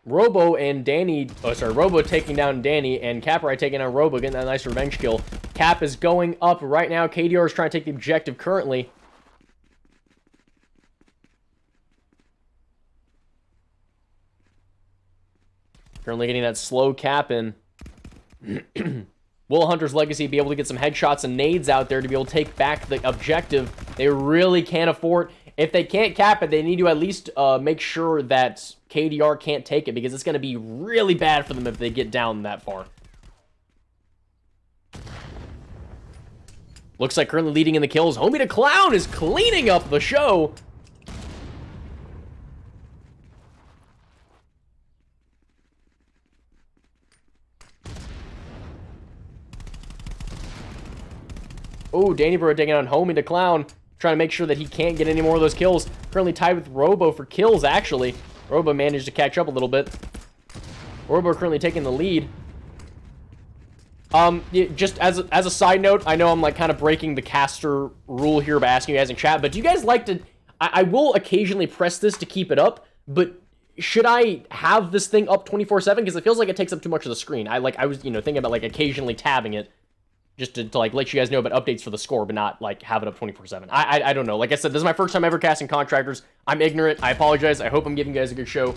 Robo and Danny, oh sorry, Robo taking down Danny, and Caprai taking down Robo, getting that nice revenge kill. Cap is going up right now. KDR is trying to take the objective currently. Currently getting that slow cap in. Will Hunter's Legacy be able to get some headshots and nades out there to be able to take back the objective? They really can't afford. If they can't cap it, they need to at least make sure that KDR can't take it, because it's going to be really bad for them if they get down that far. Looks like currently leading in the kills. Homie the Clown is cleaning up the show. Oh, Danny Bro taking on Homie the Clown, trying to make sure that he can't get any more of those kills. Currently tied with Robo for kills, actually. Robo managed to catch up a little bit. Robo currently taking the lead. Just as a side note, I know I'm like kind of breaking the caster rule here by asking you guys in chat, but do you guys like to... I will occasionally press this to keep it up, but should I have this thing up 24/7? Because it feels like it takes up too much of the screen. I was, thinking about like occasionally tabbing it, just to like let you guys know about updates for the score, but not like have it up 24/7. I don't know. Like I said, this is my first time ever casting Contractors. I'm ignorant. I apologize. I hope I'm giving you guys a good show.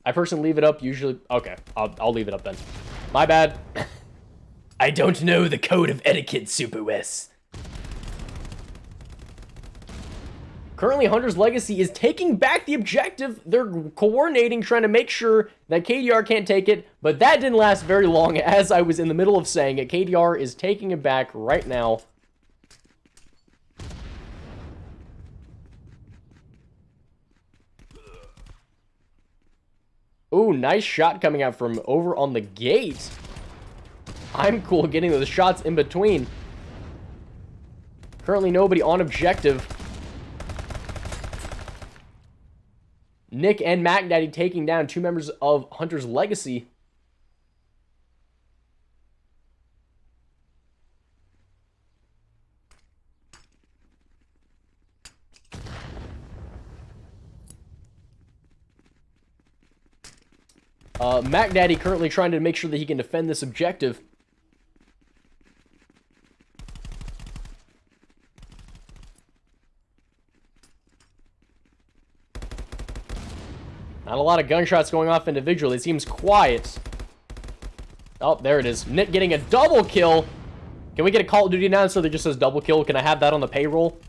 I personally leave it up usually. Okay, I'll leave it up then. My bad. I don't know the code of etiquette, Super Wes. Currently, Hunter's Legacy is taking back the objective. They're coordinating, trying to make sure that KDR can't take it, but that didn't last very long, as I was in the middle of saying it. KDR is taking it back right now. Ooh, nice shot coming out from over on the gate. I'm cool getting those shots in between. Currently, nobody on objective. Nick and Mac Daddy taking down two members of Hunter's Legacy. Mac Daddy currently trying to make sure that he can defend this objective. Not a lot of gunshots going off individually. It seems quiet. Oh, there it is. Nick getting a double kill. Can we get a Call of Duty announcer that just says double kill? Can I have that on the payroll?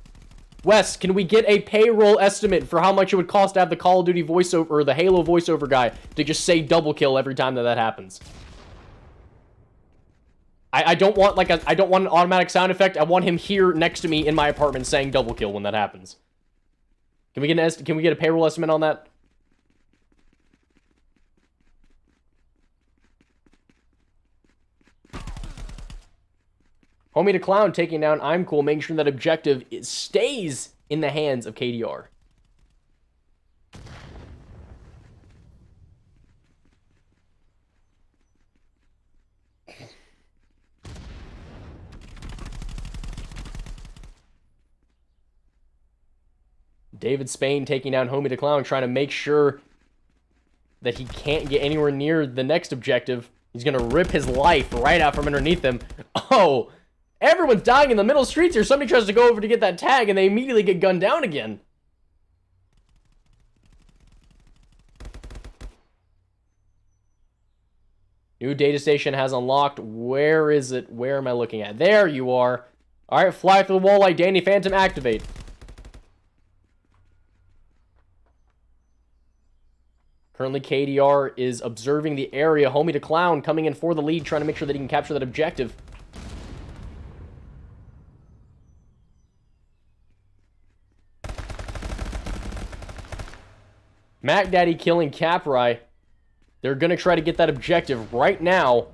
Wes, can we get a payroll estimate for how much it would cost to have the Call of Duty voiceover, or the Halo voiceover guy, to just say double kill every time that happens? I don't want like I don't want an automatic sound effect. I want him here next to me in my apartment saying double kill when that happens. Can we get a payroll estimate on that? Homie the Clown taking down I'm Cool, making sure that objective stays in the hands of KDR. David Spain taking down Homie the Clown, trying to make sure that he can't get anywhere near the next objective. He's going to rip his life right out from underneath him. Oh, everyone's dying in the middle streets here. Somebody tries to go over to get that tag, and they immediately get gunned down again. New data station has unlocked. Where is it? Where am I looking at? There you are. All right, fly through the wall like Danny Phantom, activate. Currently, KDR is observing the area. Homie the Clown coming in for the lead, trying to make sure that he can capture that objective. Mac Daddy killing Caprai. They're going to try to get that objective right now.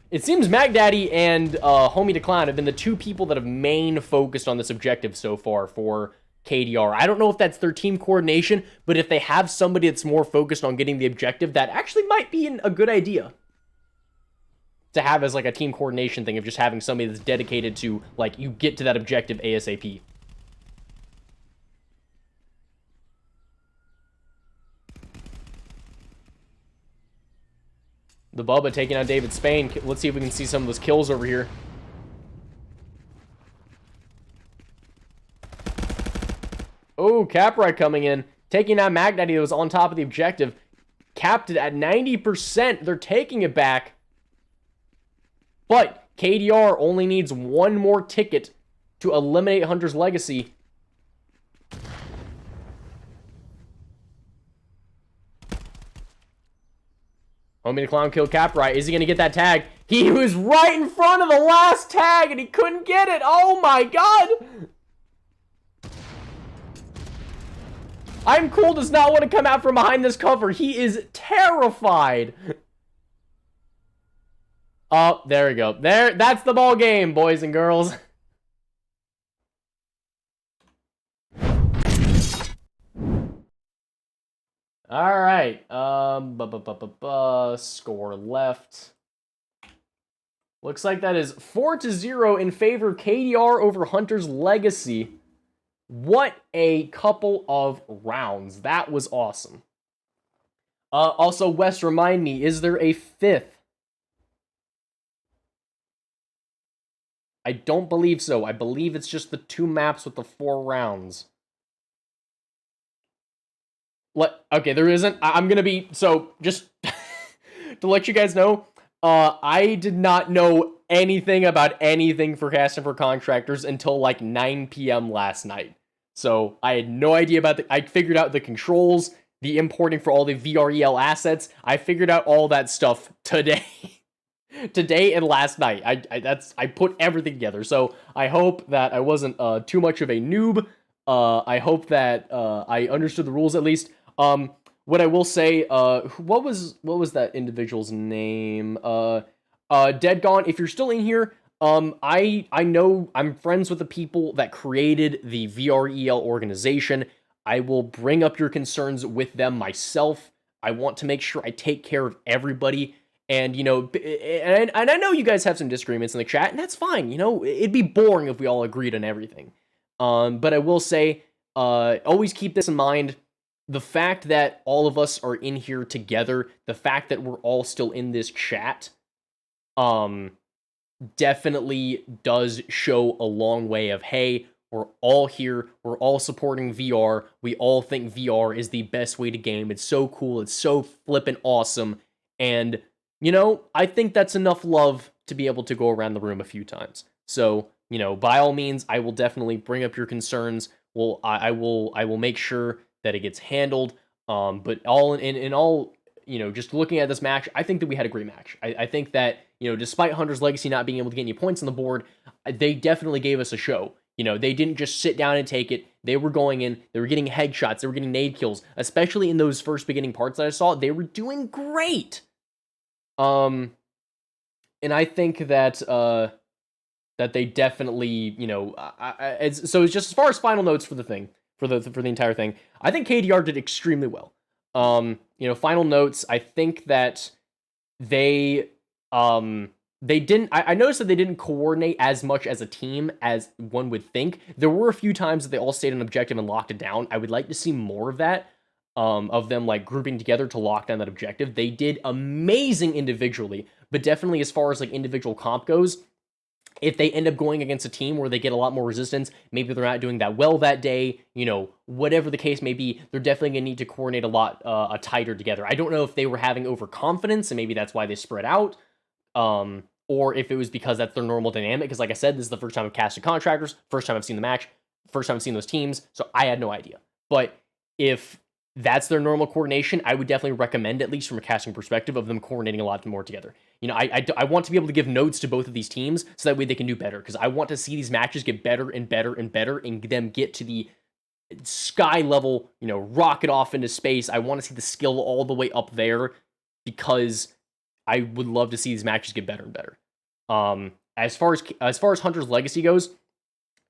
It seems Mac Daddy and Homie the Clown have been the two people that have main focused on this objective so far for KDR. I don't know if that's their team coordination, but if they have somebody that's more focused on getting the objective, that actually might be a good idea to have as like a team coordination thing of just having somebody that's dedicated to like you get to that objective ASAP. The Bubba taking on David Spain. Let's see if we can see some of those kills over here. Oh, Capright coming in. Taking out Magnati that was on top of the objective. Capped it at 90%. They're taking it back. But KDR only needs one more ticket to eliminate Hunter's Legacy. Homie the Clown killed Capright. Is he going to get that tag? He was right in front of the last tag and he couldn't get it. Oh my god. I'm Cool does not want to come out from behind this cover. He is terrified. Oh, there we go. That's the ball game, boys and girls. All right. Score left. Looks like that is 4-0 in favor of KDR over Hunter's Legacy. What a couple of rounds. That was awesome. Also, Wes, remind me, is there a fifth? I don't believe so. I believe it's just the 2 maps with the 4 rounds. Okay, there isn't. I'm gonna be... So, just to let you guys know, I did not know anything about anything for casting for contractors until like 9 p.m. last night. So, I had no idea about I figured out the controls, the importing for all the VREL assets. I figured out all that stuff today. Today and last night. I put everything together. So, I hope that I wasn't too much of a noob. I hope that I understood the rules at least. What I will say, what was that individual's name? Dead Gone. If you're still in here, I know I'm friends with the people that created the VREL organization. I will bring up your concerns with them myself. I want to make sure I take care of everybody. And, you know, and I know you guys have some disagreements in the chat, and that's fine. You know, it'd be boring if we all agreed on everything. But I will say, always keep this in mind. The fact that all of us are in here together, the fact that we're all still in this chat, definitely does show a long way of, hey, we're all here, we're all supporting VR, we all think VR is the best way to game, it's so cool, it's so flippin' awesome, and, you know, I think that's enough love to be able to go around the room a few times. So, you know, by all means, I will definitely bring up your concerns. Well, I will make sure that it gets handled. But all in all, you know, just looking at this match, I think that we had a great match. I think that, you know, despite Hunter's Legacy not being able to get any points on the board, they definitely gave us a show. You know, they didn't just sit down and take it. They were going in, they were getting headshots, they were getting nade kills, especially in those first beginning parts that I saw. They were doing great. And I think that that they definitely, you know, so it's just as far as final notes for the thing, for the entire thing, I think KDR did extremely well. You know, final notes, I think that they didn't, I noticed that they didn't coordinate as much as a team as one would think. There were a few times that they all stayed on objective and locked it down. I would like to see more of that, of them like grouping together to lock down that objective. They did amazing individually, but definitely as far as like individual comp goes, if they end up going against a team where they get a lot more resistance, maybe they're not doing that well that day, you know, whatever the case may be, they're definitely going to need to coordinate a lot tighter together. I don't know if they were having overconfidence and maybe that's why they spread out, or if it was because that's their normal dynamic, because like I said, this is the first time I've casted Contractors, first time I've seen the match, first time I've seen those teams, so I had no idea. But if that's their normal coordination, I would definitely recommend, at least from a casting perspective, of them coordinating a lot more together. You know, I want to be able to give notes to both of these teams so that way they can do better, because I want to see these matches get better and better and better and them get to the sky level, you know, rocket off into space. I want to see the skill all the way up there, because I would love to see these matches get better and better. As far as Hunter's Legacy goes,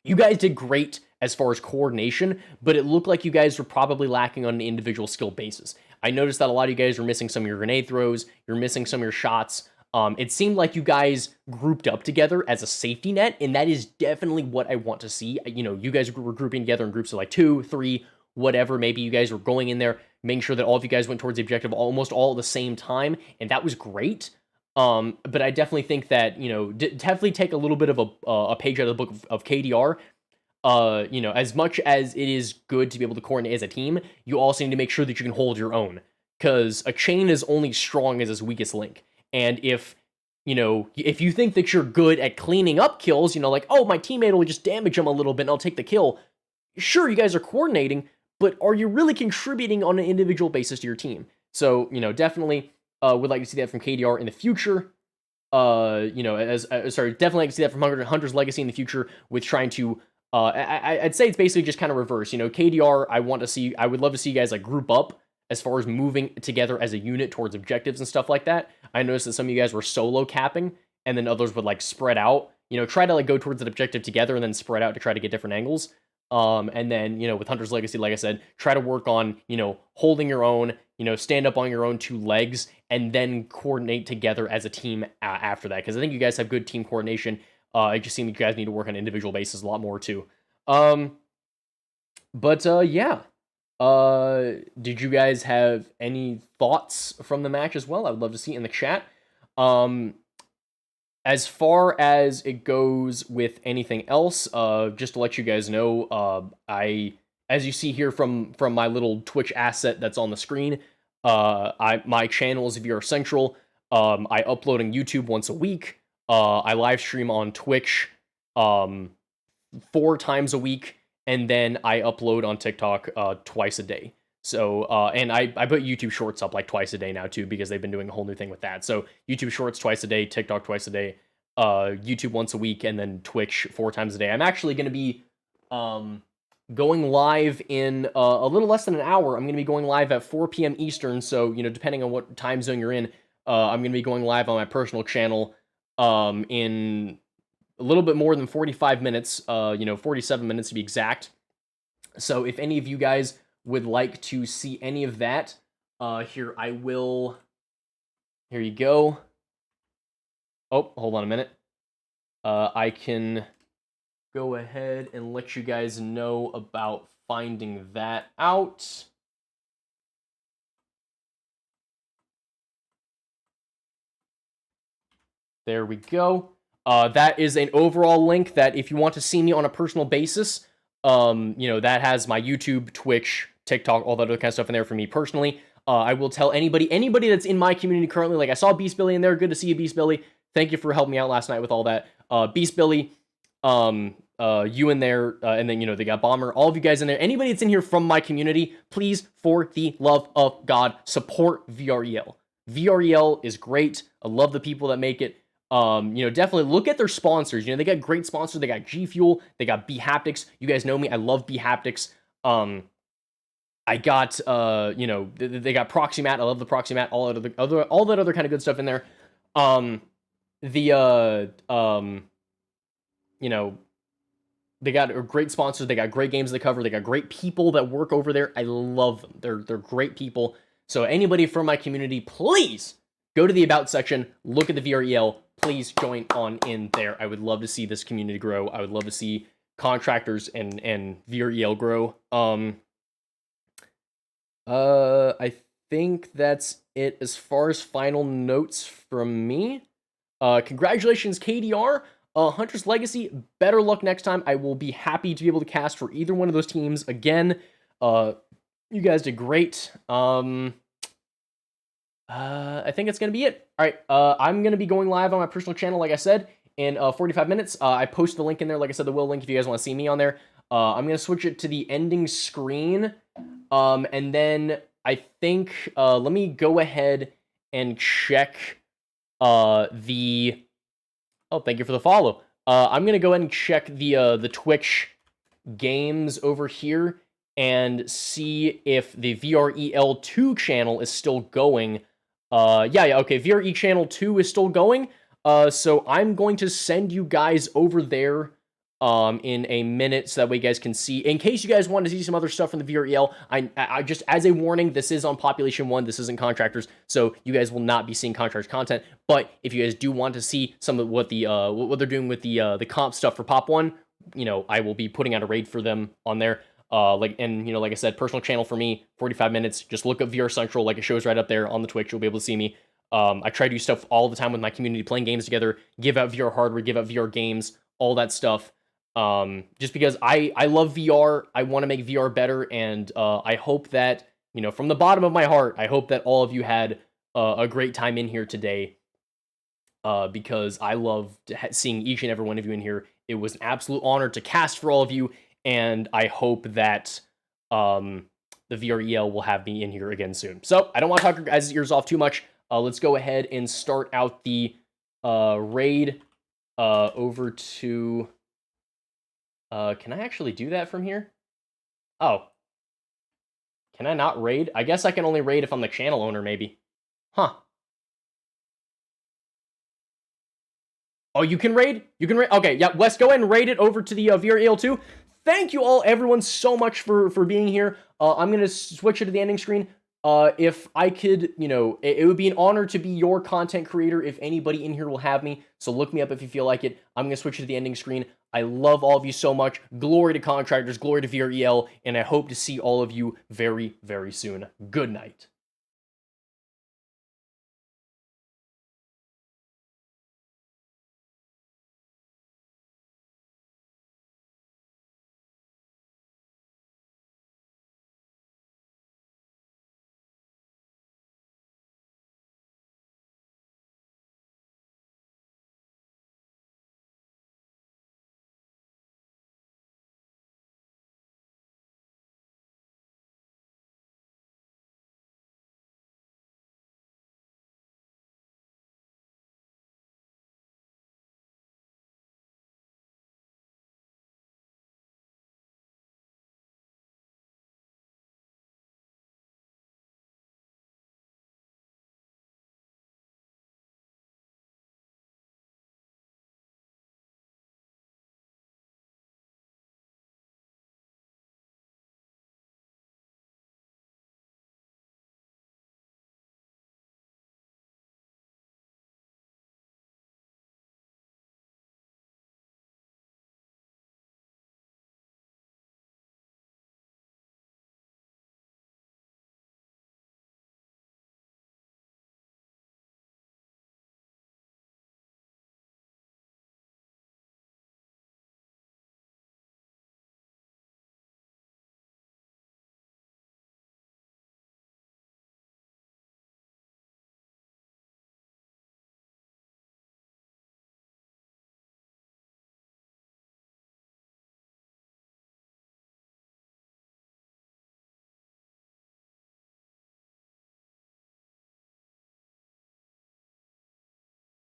you guys did great as far as coordination, but it looked like you guys were probably lacking on an individual skill basis. I noticed that a lot of you guys were missing some of your grenade throws, you're missing some of your shots. It seemed like you guys grouped up together as a safety net, and that is definitely what I want to see. You know, you guys were grouping together in groups of like 2, 3, whatever. Maybe you guys were going in there, making sure that all of you guys went towards the objective almost all at the same time, and that was great. But I definitely think that, you know, definitely take a little bit of a page out of the book of KDR. You know, as much as it is good to be able to coordinate as a team, you also need to make sure that you can hold your own, because a chain is only strong as its weakest link. And if, you know, if you think that you're good at cleaning up kills, you know, like, oh, my teammate will just damage him a little bit and I'll take the kill. Sure, you guys are coordinating, but are you really contributing on an individual basis to your team? So, you know, definitely would like to see that from KDR in the future. You know, sorry, definitely like to see that from Hunter's Legacy in the future with trying to, I'd say it's basically just kind of reverse. You know, KDR, I would love to see you guys like group up as far as moving together as a unit towards objectives and stuff like that. I noticed that some of you guys were solo capping, and then others would like spread out. You know, try to like go towards an objective together and then spread out to try to get different angles. And then, you know, with Hunter's Legacy, like I said, try to work on, you know, holding your own, you know, stand up on your own 2 legs, and then coordinate together as a team after that. Because I think you guys have good team coordination. It just seems like you guys need to work on individual basis a lot more too. Yeah. Did you guys have any thoughts from the match as well? I would love to see it in the chat. As far as it goes with anything else, just to let you guys know, as you see here from my little Twitch asset that's on the screen, my channel is VR Central. I upload on YouTube once a week. I live stream on Twitch 4 times a week, and then I upload on TikTok twice a day. So, and I put YouTube Shorts up like twice a day now too, because they've been doing a whole new thing with that. So YouTube Shorts twice a day, TikTok twice a day, YouTube once a week, and then Twitch 4 times a day. I'm actually going to be going live in a little less than an hour. I'm going to be going live at 4 p.m. Eastern. So, you know, depending on what time zone you're in, I'm going to be going live on my personal channel in a little bit more than 45 minutes, you know, 47 minutes to be exact. So if any of you guys would like to see any of that, here you go. Oh, hold on a minute. I can go ahead and let you guys know about finding that out. There we go. That is an overall link that if you want to see me on a personal basis, you know, that has my YouTube, Twitch, TikTok, all that other kind of stuff in there for me personally. I will tell anybody that's in my community currently, like I saw Beast Billy in there. Good to see you, Beast Billy. Thank you for helping me out last night with all that. Beast Billy, you in there, and then, you know, they got Bomber, all of you guys in there. Anybody that's in here from my community, please, for the love of God, support VREL. VREL is great. I love the people that make it. You know, definitely look at their sponsors. You know, they got great sponsors. They got G Fuel. They got BHaptics. You guys know me. I love BHaptics. I got, you know, they got Proxymat. I love the Proxymat. All that other kind of good stuff in there. You know, they got great sponsors. They got great games they cover. They got great people that work over there. I love them. They're great people. So anybody from my community, please go to the About section, look at the VREL. Please join on in there. I would love to see this community grow. I would love to see Contractors and VREL grow. I think that's it as far as final notes from me. Congratulations, KDR. Hunter's Legacy, better luck next time. I will be happy to be able to cast for either one of those teams again. You guys did great. I think it's going to be it. All right, I'm going to be going live on my personal channel, like I said, in 45 minutes. I post the link in there, like I said, the will link if you guys want to see me on there. I'm going to switch it to the ending screen, and then I think, let me go ahead and check the... Oh, thank you for the follow. I'm going to go ahead and check the Twitch games over here and see if the VREL2 channel is still going. Yeah, okay, VRE channel 2 is still going. So I'm going to send you guys over there in a minute, so that way you guys can see. In case you guys want to see some other stuff from the VREL, I just, as a warning, this is on Population 1, this isn't Contractors, so you guys will not be seeing Contractors content. But if you guys do want to see some of what the what they're doing with the comp stuff for Pop 1, you know, I will be putting out a raid for them on there. Like I said, personal channel for me, 45 minutes. Just look up VR Central, like it shows right up there on the Twitch. You'll be able to see me. I try to do stuff all the time with my community, playing games together, give out VR hardware, give out VR games, all that stuff. Just because I love VR, I want to make VR better, and I hope that, you know, from the bottom of my heart, I hope that all of you had a great time in here today. Because I love seeing each and every one of you in here. It was an absolute honor to cast for all of you, and I hope that the VREL will have me in here again soon. So I don't want to talk your guys' ears off too much. Let's go ahead and start out the raid over to... can I actually do that from here? Oh. Can I not raid? I guess I can only raid if I'm the channel owner, maybe. Huh. Oh, you can raid? You can raid? Okay, yeah, Wes, go ahead and raid it over to the VREL2. Thank you all, everyone, so much for being here. I'm going to switch it to the ending screen. If I could, you know, it would be an honor to be your content creator if anybody in here will have me. So look me up if you feel like it. I'm going to switch it to the ending screen. I love all of you so much. Glory to Contractors, glory to VREL, and I hope to see all of you very, very soon. Good night.